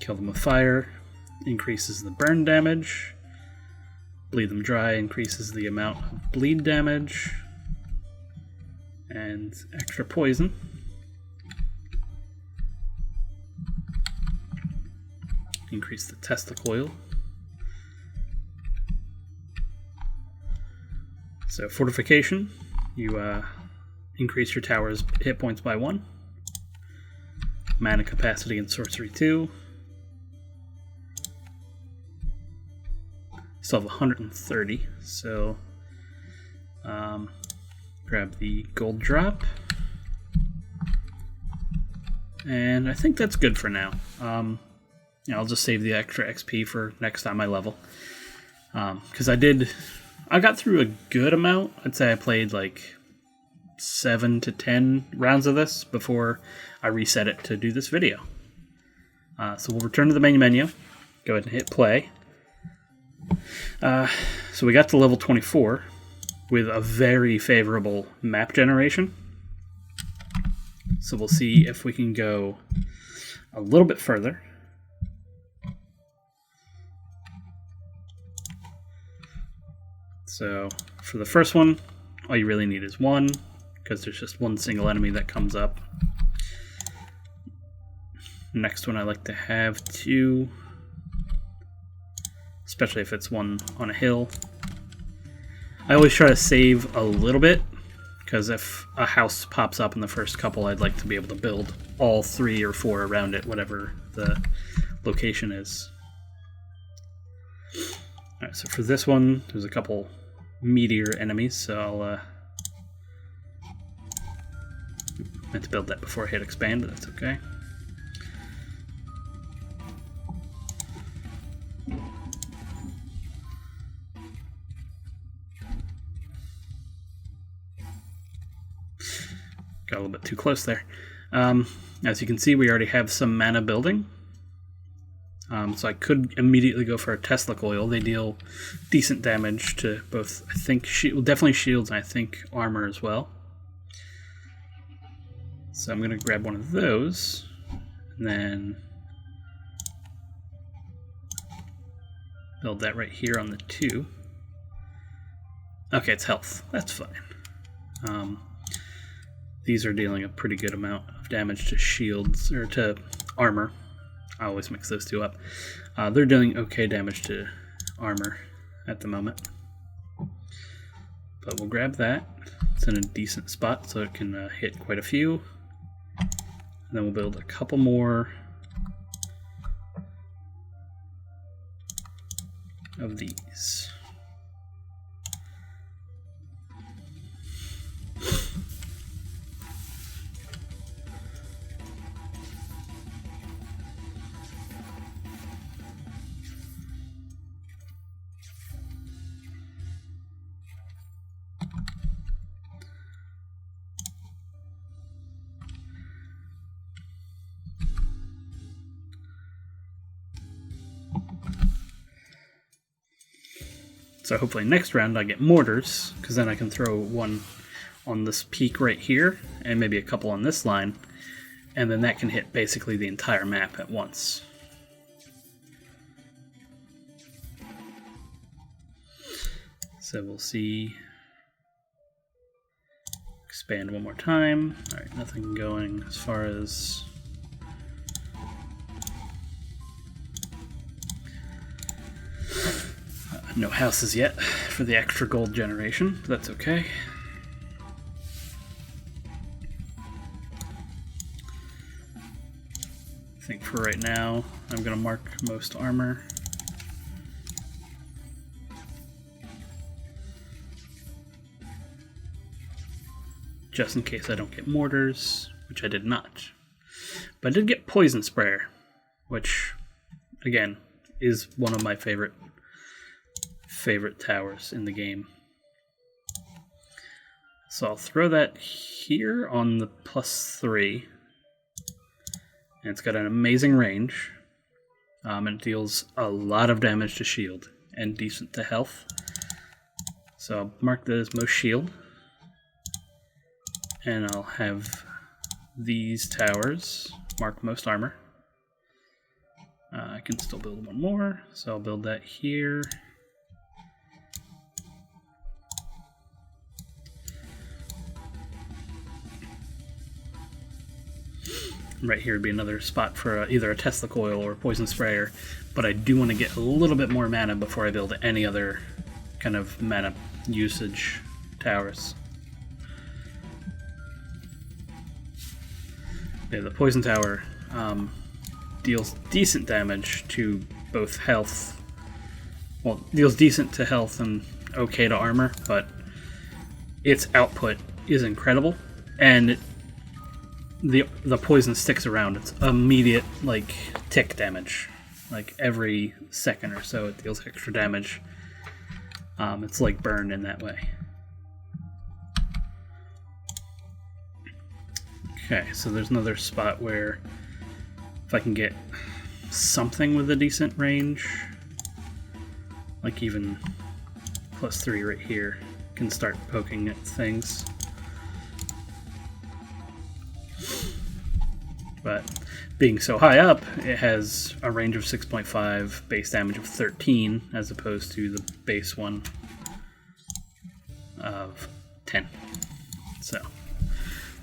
Kill them with fire, increases the burn damage. Bleed them dry, increases the amount of bleed damage. And extra poison. Increase the Tesla coil. So fortification, you increase your tower's hit points by 1. Mana capacity and sorcery 2. Still have 130, so grab the gold drop. And I think that's good for now. I'll just save the extra XP for next time I level. Because I got through a good amount. I'd say I played like 7 to 10 rounds of this before I reset it to do this video. So we'll return to the main menu. Go ahead and hit play. So we got to level 24 with a very favorable map generation. So we'll see if we can go a little bit further. So for the first one, all you really need is 1, because there's just one single enemy that comes up. Next one I like to have 2, especially if it's one on a hill. I always try to save a little bit, because if a house pops up in the first couple, I'd like to be able to build all 3 or 4 around it, whatever the location is. Alright, so for this one, there's a couple meteor enemies, so I'll meant to build that before I hit expand, but that's okay. Got a little bit too close there. As you can see, we already have some mana building. So I could immediately go for a Tesla coil. They deal decent damage to both, I think, definitely shields and I think armor as well. So I'm going to grab one of those and then build that right here on the 2. Okay, it's health. That's fine. These are dealing a pretty good amount of damage to shields, or to armor. I always mix those 2 up. They're doing okay damage to armor at the moment. But we'll grab that. It's in a decent spot so it can hit quite a few. And then we'll build a couple more of these. So hopefully next round I get mortars, because then I can throw one on this peak right here, and maybe a couple on this line, and then that can hit basically the entire map at once. So we'll see. Expand one more time. Alright, nothing going as far as... no houses yet for the extra gold generation, but that's okay. I think for right now, I'm going to mark most armor. Just in case I don't get mortars, which I did not. But I did get poison sprayer, which, again, is one of my favorite towers in the game. So I'll throw that here on the +3. And it's got an amazing range. And it deals a lot of damage to shield and decent to health. So I'll mark that as most shield. And I'll have these towers mark most armor. I can still build one more, so I'll build that here. Right here would be another spot for either a Tesla coil or a poison sprayer, but I do want to get a little bit more mana before I build any other kind of mana usage towers. Yeah, the poison tower deals decent damage to both health. Well, deals decent to health and okay to armor, but its output is incredible, and the poison sticks around. It's immediate, like, tick damage. Like every second or so, it deals extra damage. It's like burn in that way. Okay, so there's another spot where if I can get something with a decent range, like even +3 right here, can start poking at things. But being so high up, it has a range of 6.5, base damage of 13, as opposed to the base one of 10. So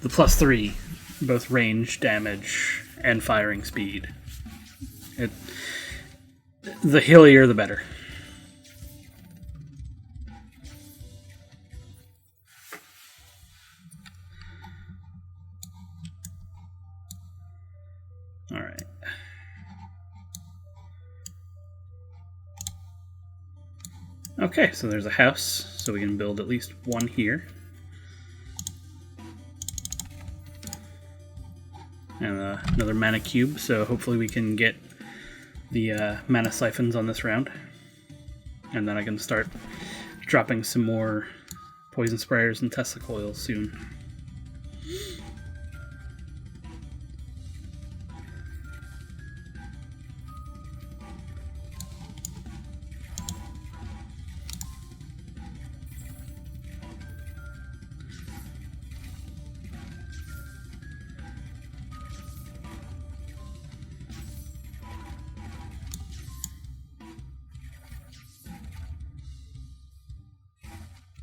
the +3, both range, damage, and firing speed. The hillier, the better. Alright. Okay, so there's a house, so we can build at least one here. And another mana cube, so hopefully we can get the mana siphons on this round. And then I can start dropping some more poison sprayers and Tesla coils soon.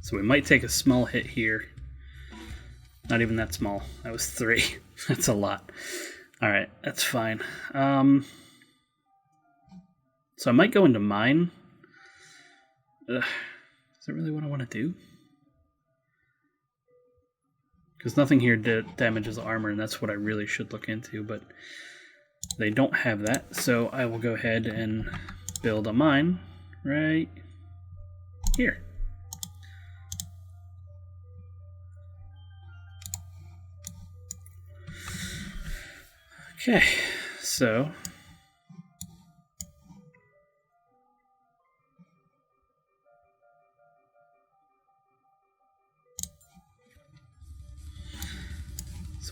So we might take a small hit here. Not even that small. That was 3. That's a lot. Alright, that's fine. So I might go into mine. Is that really what I want to do? Because nothing here damages armor, and that's what I really should look into, but they don't have that, so I will go ahead and build a mine right here. Okay, so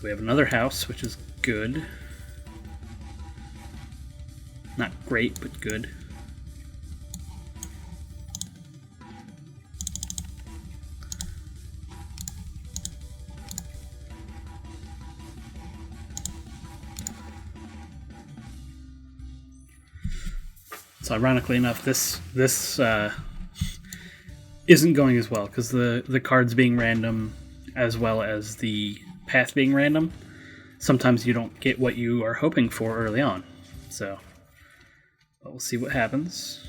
we have another house, which is good. Not great, but good. So ironically enough, this isn't going as well because the cards being random as well as the path being random, sometimes you don't get what you are hoping for early on. So, but we'll see what happens.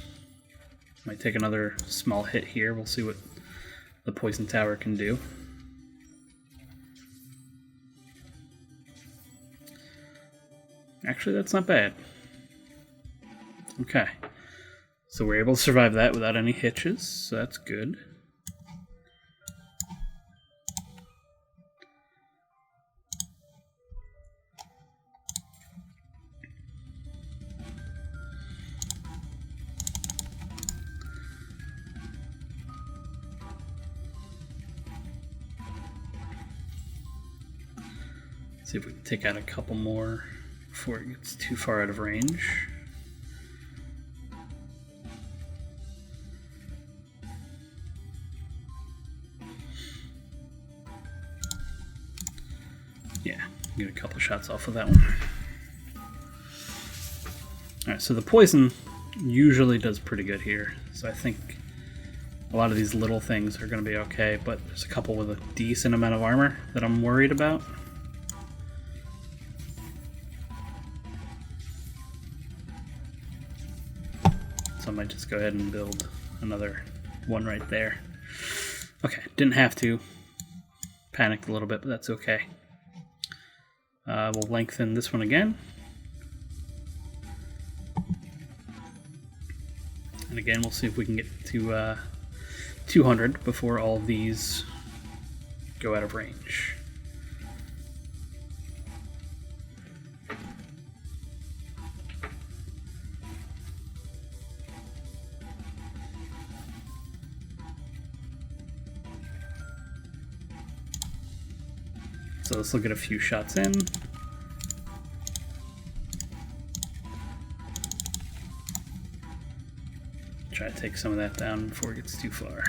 Might take another small hit here. We'll see what the poison tower can do. Actually, that's not bad. Okay. So we're able to survive that without any hitches, so that's good. See if we can take out a couple more before it gets too far out of range. Yeah, get a couple shots off of that one. Alright, so the poison usually does pretty good here. So I think a lot of these little things are going to be okay, but there's a couple with a decent amount of armor that I'm worried about. So I might just go ahead and build another one right there. Okay, didn't have to. Panicked a little bit, but that's okay. We'll lengthen this one again. And again, we'll see if we can get to 200 before all of these go out of range. So this will get a few shots in. Try to take some of that down before it gets too far.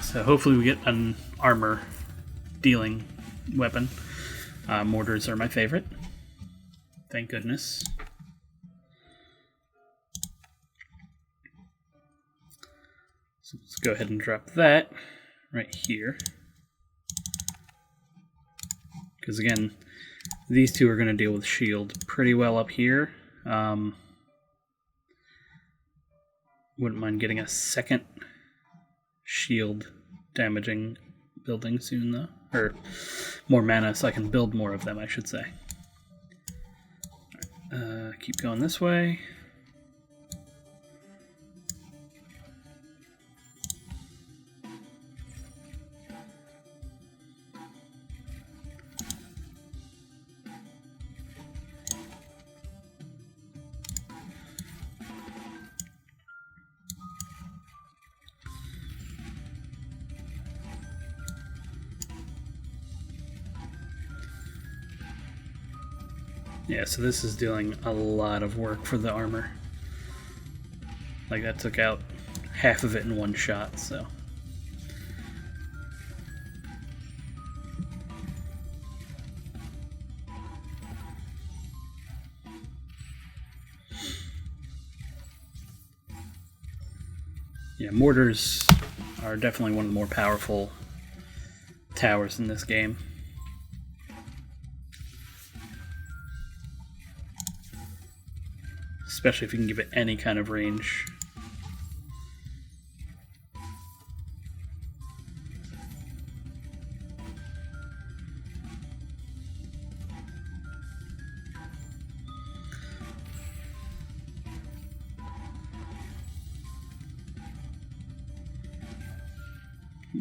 So hopefully we get an armor dealing weapon. Mortars are my favorite. Thank goodness. So let's go ahead and drop that right here. Because again, these two are going to deal with shield pretty well up here. Wouldn't mind getting a second shield damaging building soon though, or more mana so I can build more of them, I should say. Keep going this way. Yeah, so this is doing a lot of work for the armor. Like, that took out half of it in one shot, so. Yeah, mortars are definitely one of the more powerful towers in this game. Especially if you can give it any kind of range.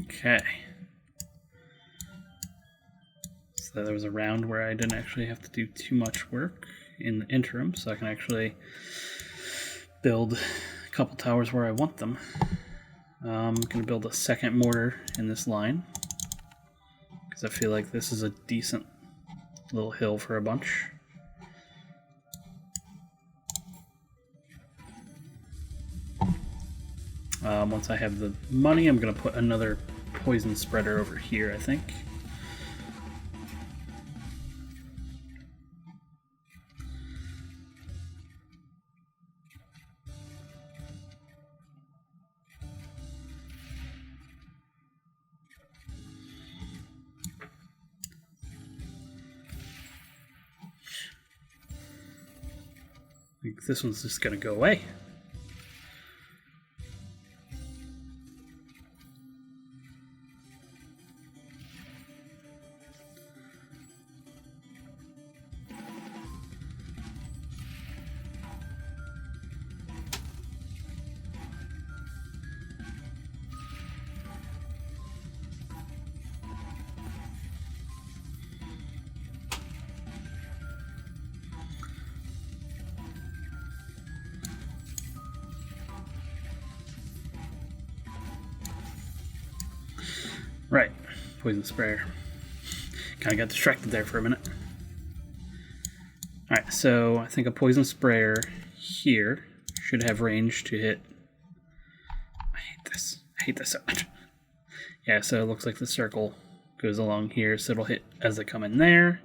Okay. So there was a round where I didn't actually have to do too much work in the interim, so I can actually build a couple towers where I want them. I'm going to build a second mortar in this line, because I feel like this is a decent little hill for a bunch. Once I have the money, I'm going to put another poison spreader over here, I think. I think this one's just going to go away. Right, poison sprayer. Kind of got distracted there for a minute. Alright, so I think a poison sprayer here should have range to hit. I hate this so much. Yeah, so it looks like the circle goes along here, so it'll hit as they come in there,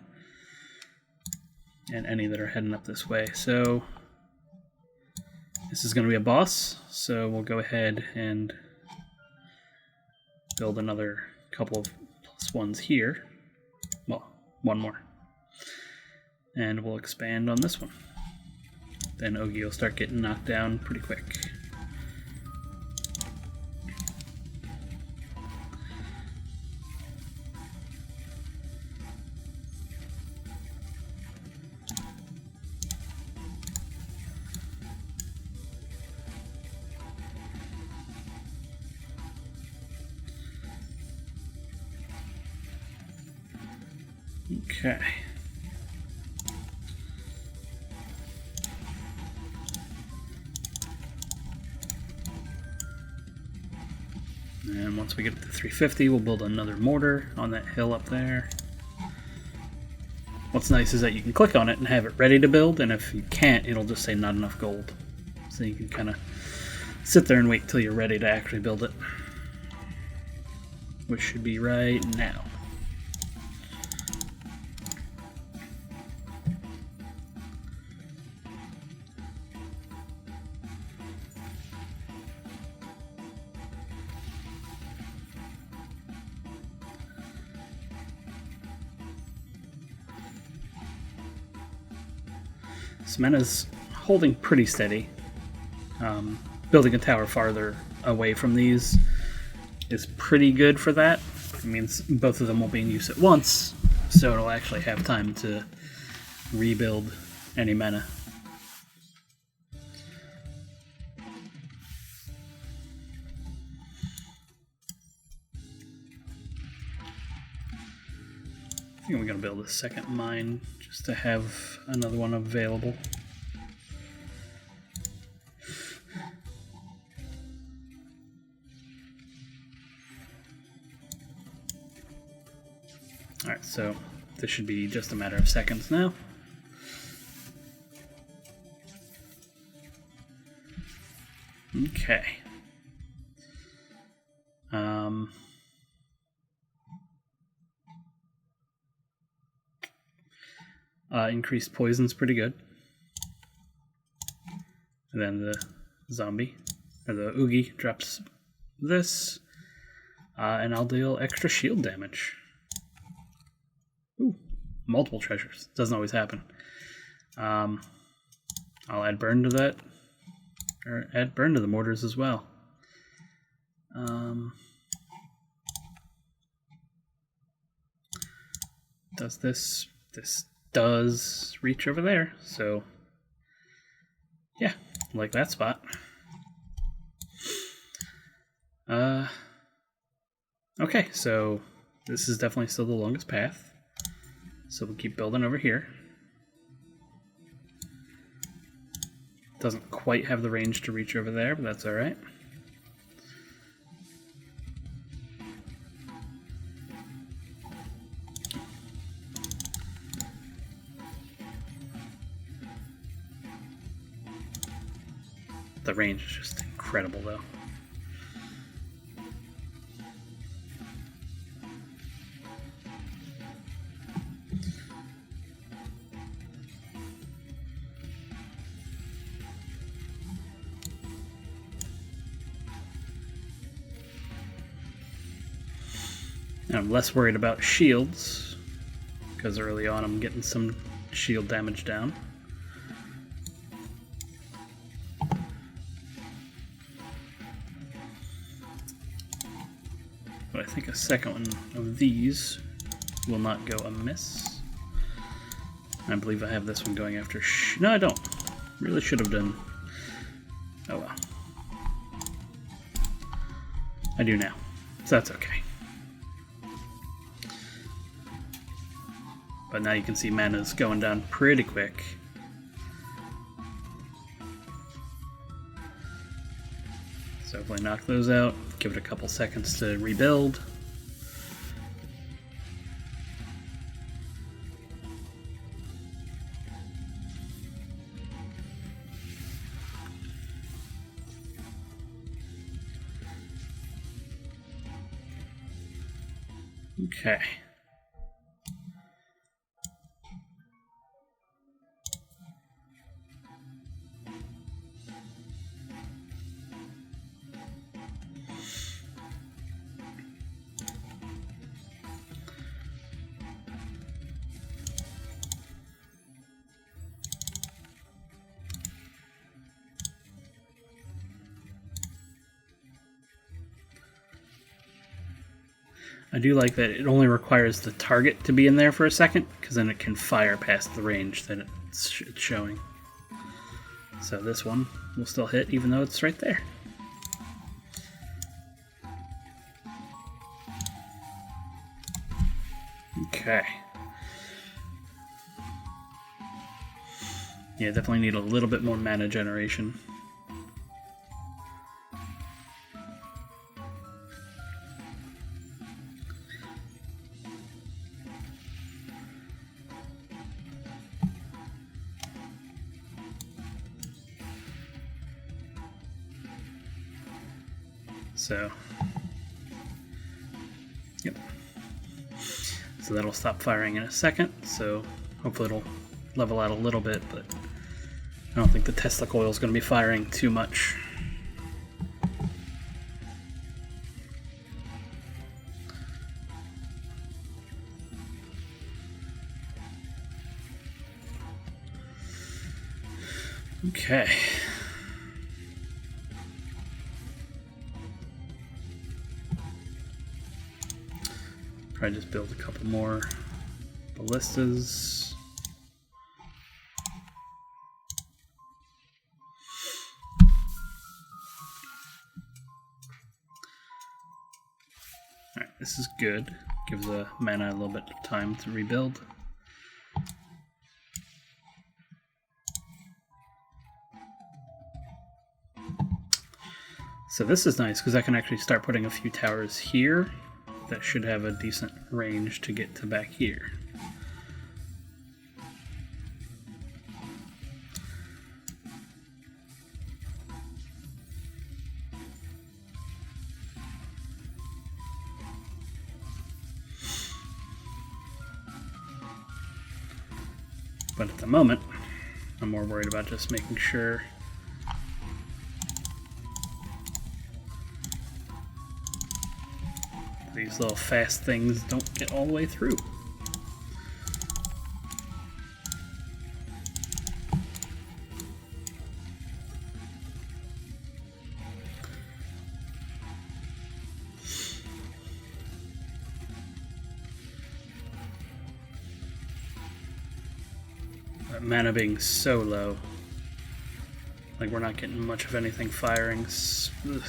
and any that are heading up this way. So this is going to be a boss, so we'll go ahead and build another couple of plus ones here. Well, one more. And we'll expand on this one. Then Ogi will start getting knocked down pretty quick. Okay. And once we get to 350, we'll build another mortar on that hill up there. What's nice is that you can click on it and have it ready to build, and if you can't, it'll just say not enough gold. So you can kind of sit there and wait till you're ready to actually build it. Which should be right now. Semena's holding pretty steady. Building a tower farther away from these is pretty good for that. It means both of them won't be in use at once, so it'll actually have time to rebuild any mana. I think I'm going to build a second mine just to have another one available. Alright, so this should be just a matter of seconds now. Okay. Increased poison's pretty good. And then the zombie, or the Oogie, drops this, and I'll deal extra shield damage. Ooh, multiple treasures. Doesn't always happen. I'll add burn to that, or add burn to the mortars as well. Does this does reach over there, so yeah, like that spot. Okay, so this is definitely still the longest path, so we'll keep building over here. Doesn't quite have the range to reach over there, but that's alright. The range is just incredible, though. I'm less worried about shields, because early on I'm getting some shield damage down. But I think a second one of these will not go amiss. I believe I have this one going after no, I don't. Really should have done. Oh well. I do now, so that's okay. But now you can see mana's going down pretty quick. So if I knock those out, give it a couple seconds to rebuild. Okay. I do like that it only requires the target to be in there for a second, because then it can fire past the range that it's showing. So this one will still hit even though it's right there. Okay. Yeah, definitely need a little bit more mana generation. So, yep. So that'll stop firing in a second, so hopefully it'll level out a little bit, but I don't think the Tesla coil is going to be firing too much. Okay. Probably just build a couple more ballistas. Alright, this is good. Gives mana a little bit of time to rebuild. So this is nice because I can actually start putting a few towers here that should have a decent range to get to back here. But at the moment, I'm more worried about just making sure these little fast things don't get all the way through. That mana being so low. Like we're not getting much of anything firing. Ugh.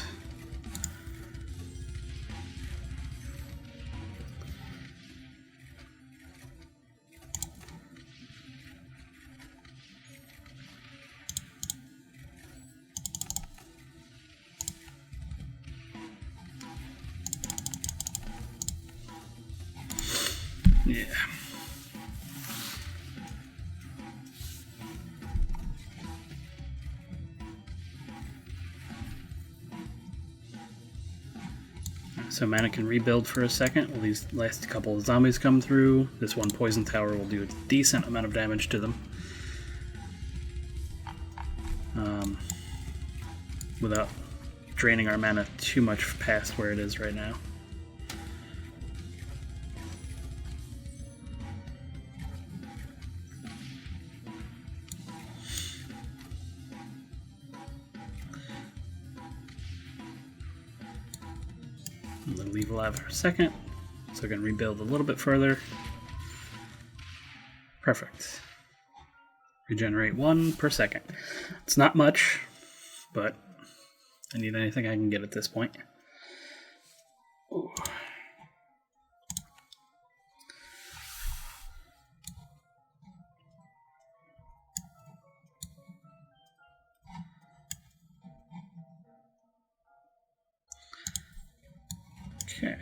Yeah. So mana can rebuild for a second while these last couple of zombies come through. This one poison tower will do a decent amount of damage to them. Without draining our mana too much past where it is right now. I'm going to leave alive for a second, so I can rebuild a little bit further. Perfect. Regenerate 1 per second. It's not much, but I need anything I can get at this point. Ooh. Okay.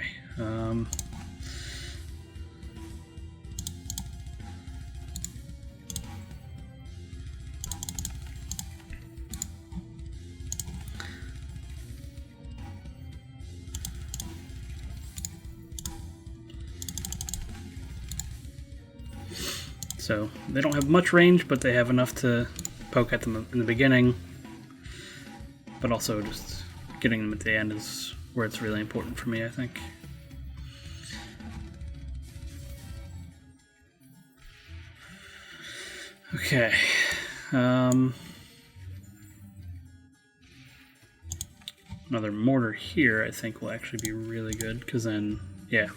So they don't have much range, but they have enough to poke at them in the beginning. But also just getting them at the end is where it's really important for me, I think. Okay. Another mortar here I think will actually be really good, because then, yeah.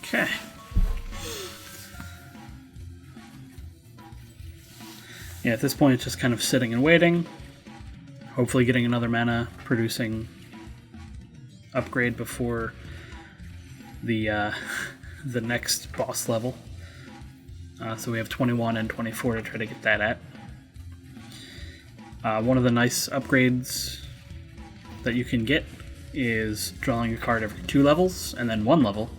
Okay. Yeah, at this point it's just kind of sitting and waiting. Hopefully getting another mana producing upgrade before the the next boss level. So we have 21 and 24 to try to get that at. One of the nice upgrades that you can get is drawing a card every 2 levels and then 1 level,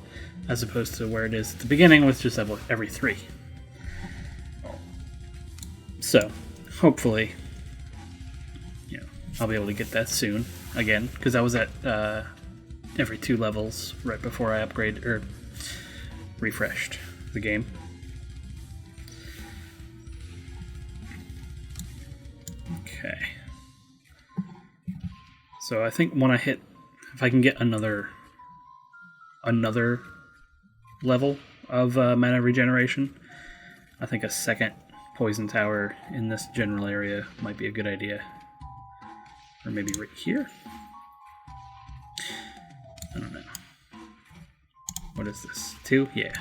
as opposed to where it is at the beginning with just every 3. So, hopefully, I'll be able to get that soon again, because I was at every 2 levels right before I refreshed the game. Okay. So I think when I hit, if I can get another level of mana regeneration, I think a second poison tower in this general area might be a good idea. Or maybe right here? I don't know. What is this? 2? Yeah.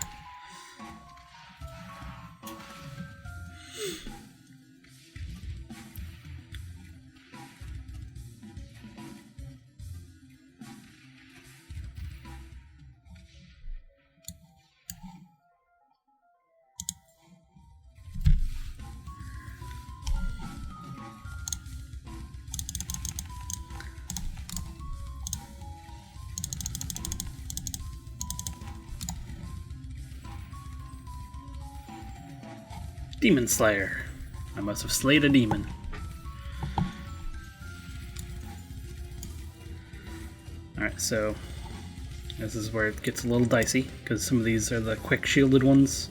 Demon Slayer. I must have slayed a demon. Alright, so this is where it gets a little dicey, because some of these are the quick shielded ones.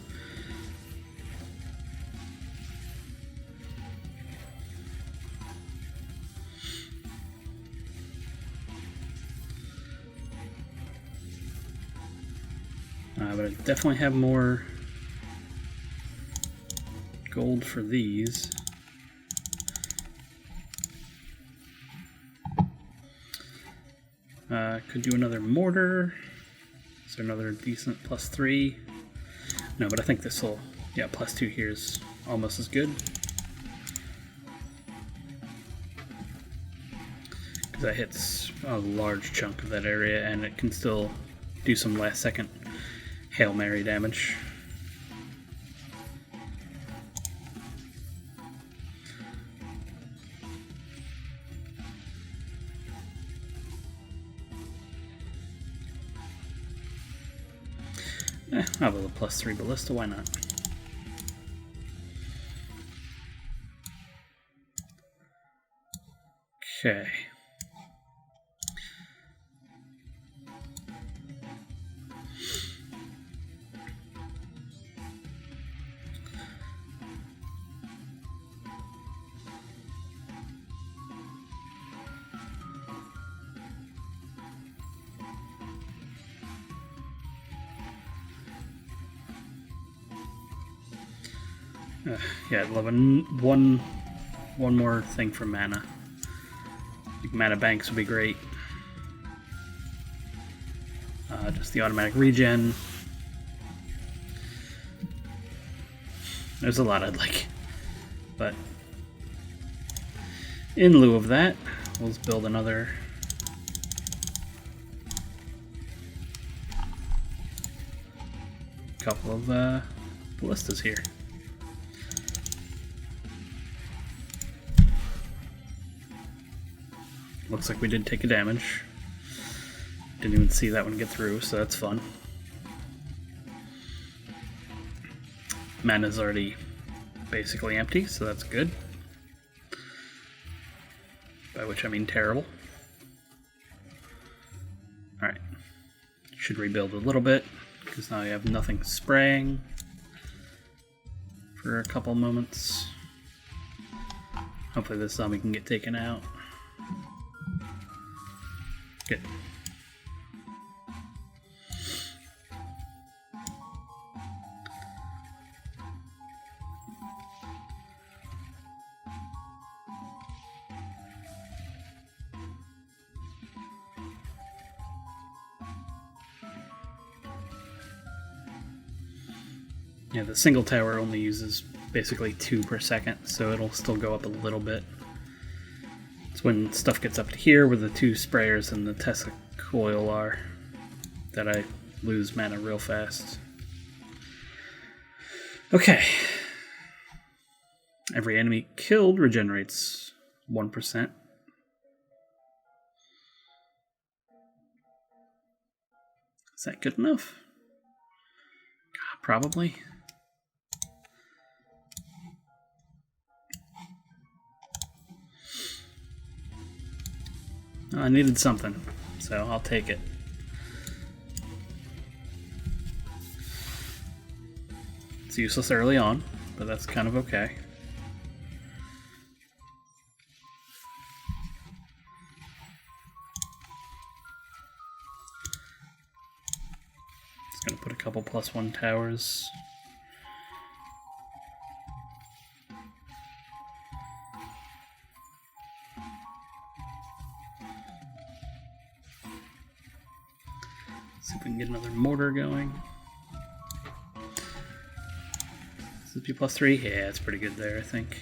But I definitely have more gold for these. Could do another mortar. Is there another decent +3? No, but I think this will, yeah, +2 here is almost as good. That hits a large chunk of that area, and it can still do some last second Hail Mary damage. I'll have a +3 ballista, why not? Okay. Yeah, I'd love one more thing for mana. Like mana banks would be great. Just the automatic regen. There's a lot I'd like. But in lieu of that, we'll just build another couple of ballistas here. Looks like we did take a damage. Didn't even see that one get through, so that's fun. Mana's already basically empty, so that's good. By which I mean terrible. Alright. Should rebuild a little bit, because now I have nothing spraying for a couple moments. Hopefully this zombie can get taken out. Good. Yeah, the single tower only uses basically 2 per second, so it'll still go up a little bit. It's when stuff gets up to here, where the 2 sprayers and the Tesla coil are, that I lose mana real fast. Okay. Every enemy killed regenerates 1%. Is that good enough? Probably. I needed something, so I'll take it. It's useless early on, but that's kind of okay. Just gonna put a couple +1 towers. See if we can get another mortar going. This is P+3? Yeah, it's pretty good there, I think.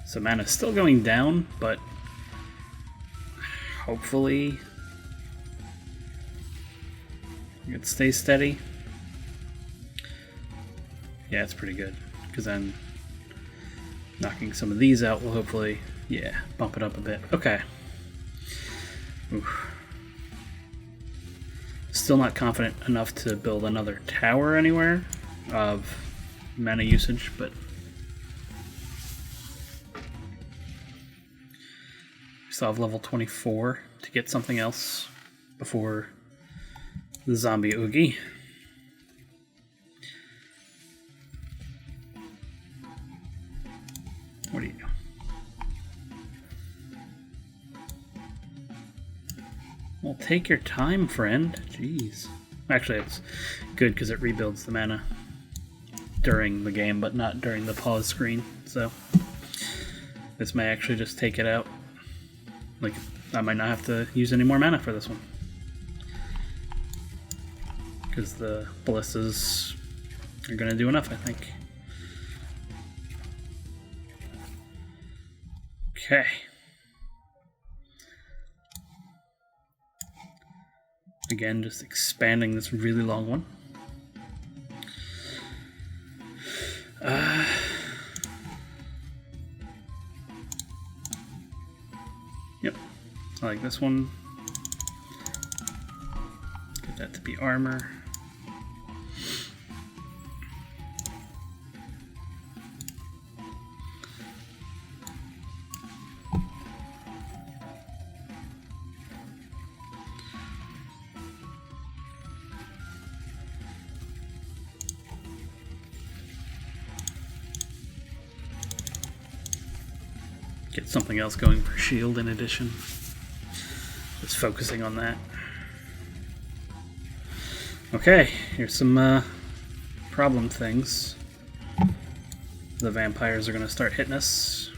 So mana's still going down, but hopefully it stays steady. Yeah, it's pretty good, because then knocking some of these out will hopefully, yeah, bump it up a bit. Okay. Oof. Still not confident enough to build another tower anywhere of mana usage, but still have level 24 to get something else before the zombie oogie. What do you do? Well, take your time, friend. Jeez. Actually, it's good because it rebuilds the mana during the game, but not during the pause screen. So this may actually just take it out. Like, I might not have to use any more mana for this one, because the ballistas are going to do enough, I think. Okay. Again, just expanding this really long one. Yep, I like this one. Get that to be armor. Get something else going for shield in addition. Just focusing on that. Okay, here's some problem things. The vampires are going to start hitting us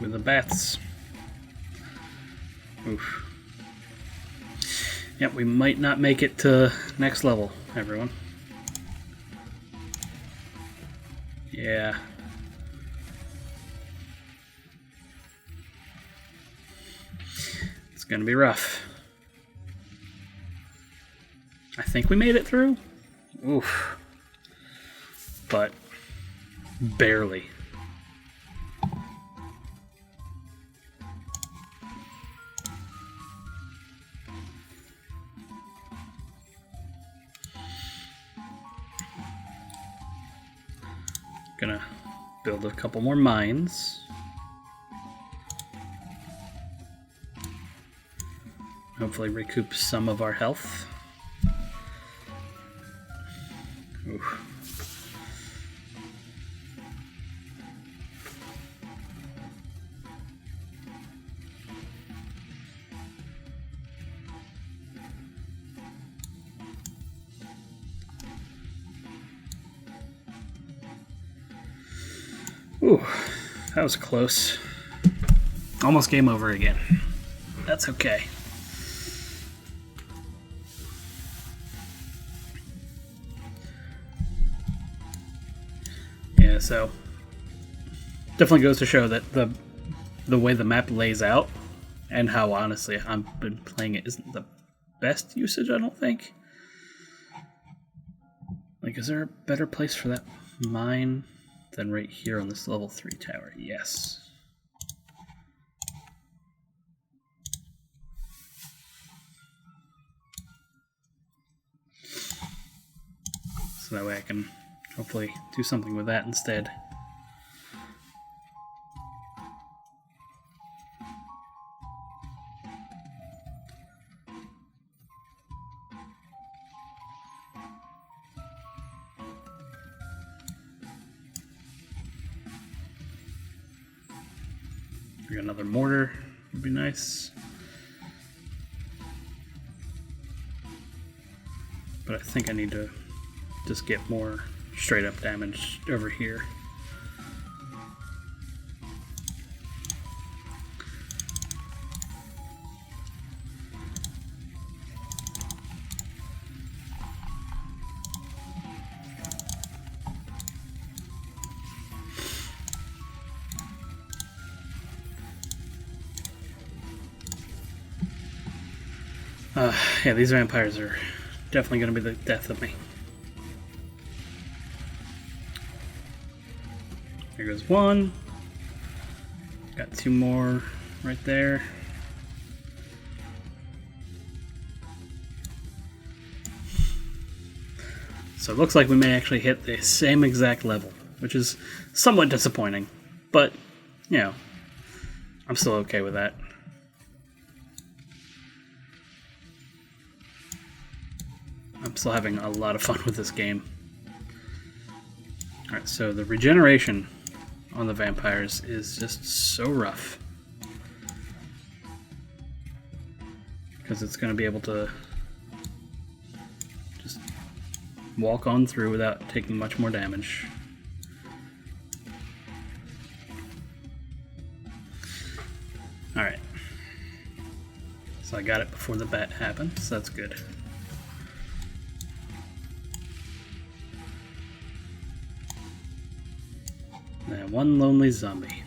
with the bats. Oof. Yep, we might not make it to next level, everyone. Yeah. It's gonna be rough. I think we made it through. Oof. But barely. Gonna build a couple more mines. Hopefully recoup some of our health. Oof. Ooh, that was close. Almost game over again. That's okay. Yeah, so definitely goes to show that the way the map lays out and how honestly I've been playing it isn't the best usage, I don't think. Like, is there a better place for that mine than right here on this level 3 tower? Yes. So that way I can hopefully do something with that instead. Another mortar would be nice. But I think I need to just get more straight up damage over here. Yeah, these vampires are definitely going to be the death of me. Here goes one. Got two more right there. So it looks like we may actually hit the same exact level, which is somewhat disappointing. But, you know, I'm still okay with that. I'm still having a lot of fun with this game. Alright, so the regeneration on the vampires is just so rough. because it's going to be able to just walk on through without taking much more damage. Alright. So I got it before the bat happened, so that's good. Now, one lonely zombie.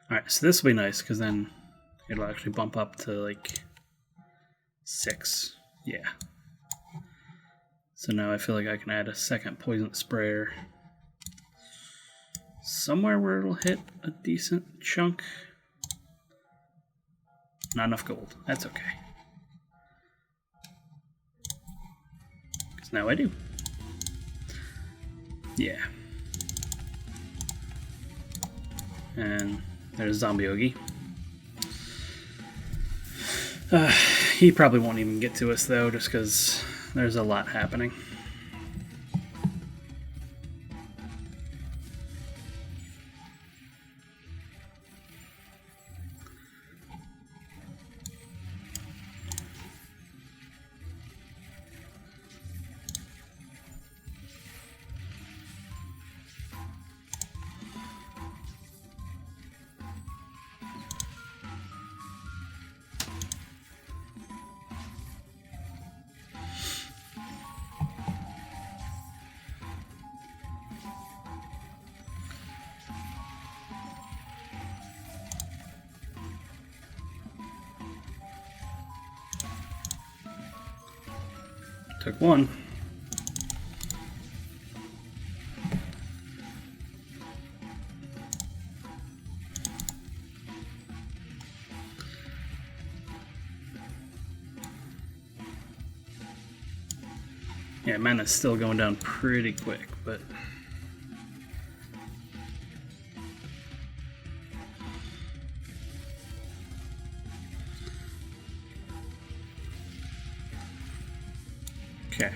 Alright, so this will be nice, because then it'll actually bump up to, like, 6. Yeah. So now I feel like I can add a second poison sprayer somewhere where it'll hit a decent chunk. Not enough gold. That's okay. Because now I do. Yeah. And there's Zombie Oogie. He probably won't even get to us, though, just because there's a lot happening. Took one. Yeah, mana's still going down pretty quick, but okay.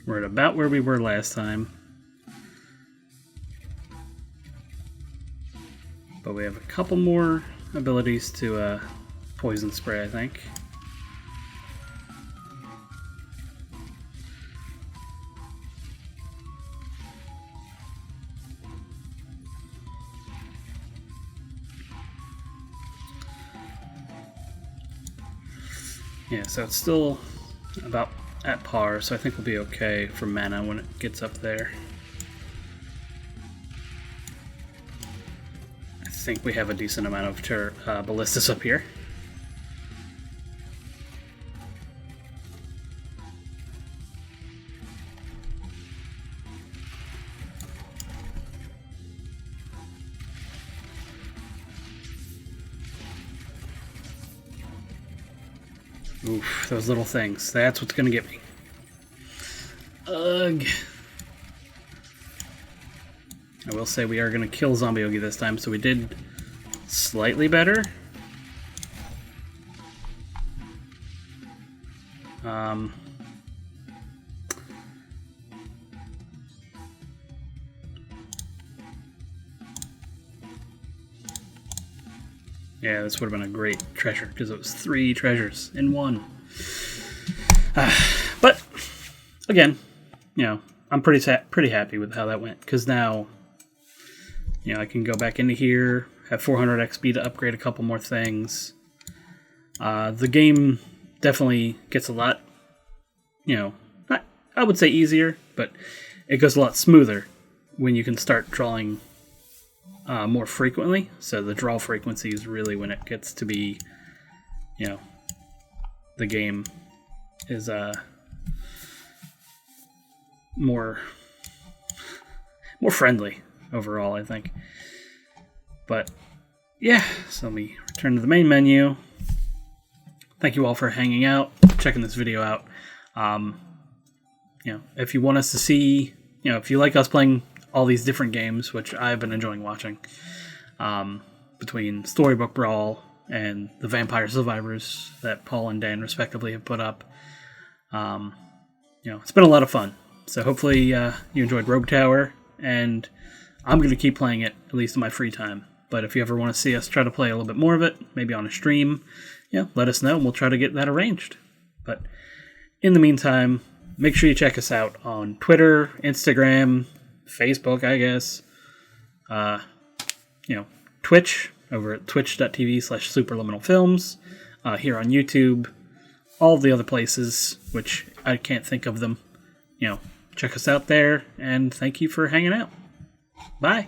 We're at about where we were last time. But we have a couple more abilities to poison spray, I think. Yeah, so it's still about at par, so I think we'll be okay for mana when it gets up there. I think we have a decent amount of ballistas up here. Oof, those little things. That's what's gonna get me. Ugh. I will say we are gonna kill Zombie Oogie this time, so we did slightly better. Yeah, this would have been a great treasure, because it was 3 treasures in one. But, again, I'm pretty happy with how that went, because now, I can go back into here, have 400 XP to upgrade a couple more things. The game definitely gets a lot, I would say easier, but it goes a lot smoother when you can start drawing more frequently. So the draw frequency is really when it gets to be, the game is more friendly overall, I think. But yeah, so let me return to the main menu. Thank you all for hanging out, checking this video out. If you want us to see, if you like us playing all these different games, which I've been enjoying watching, between Storybook Brawl and the Vampire Survivors that Paul and Dan respectively have put up, it's been a lot of fun. So hopefully you enjoyed Rogue Tower, and I'm going to keep playing it, at least in my free time. But if you ever want to see us try to play a little bit more of it, maybe on a stream, let us know, and we'll try to get that arranged. But in the meantime, make sure you check us out on Twitter, Instagram, Facebook, I guess. Twitch, over at twitch.tv/superliminalfilms. Here on YouTube, all the other places, which I can't think of them. Check us out there, and thank you for hanging out. Bye.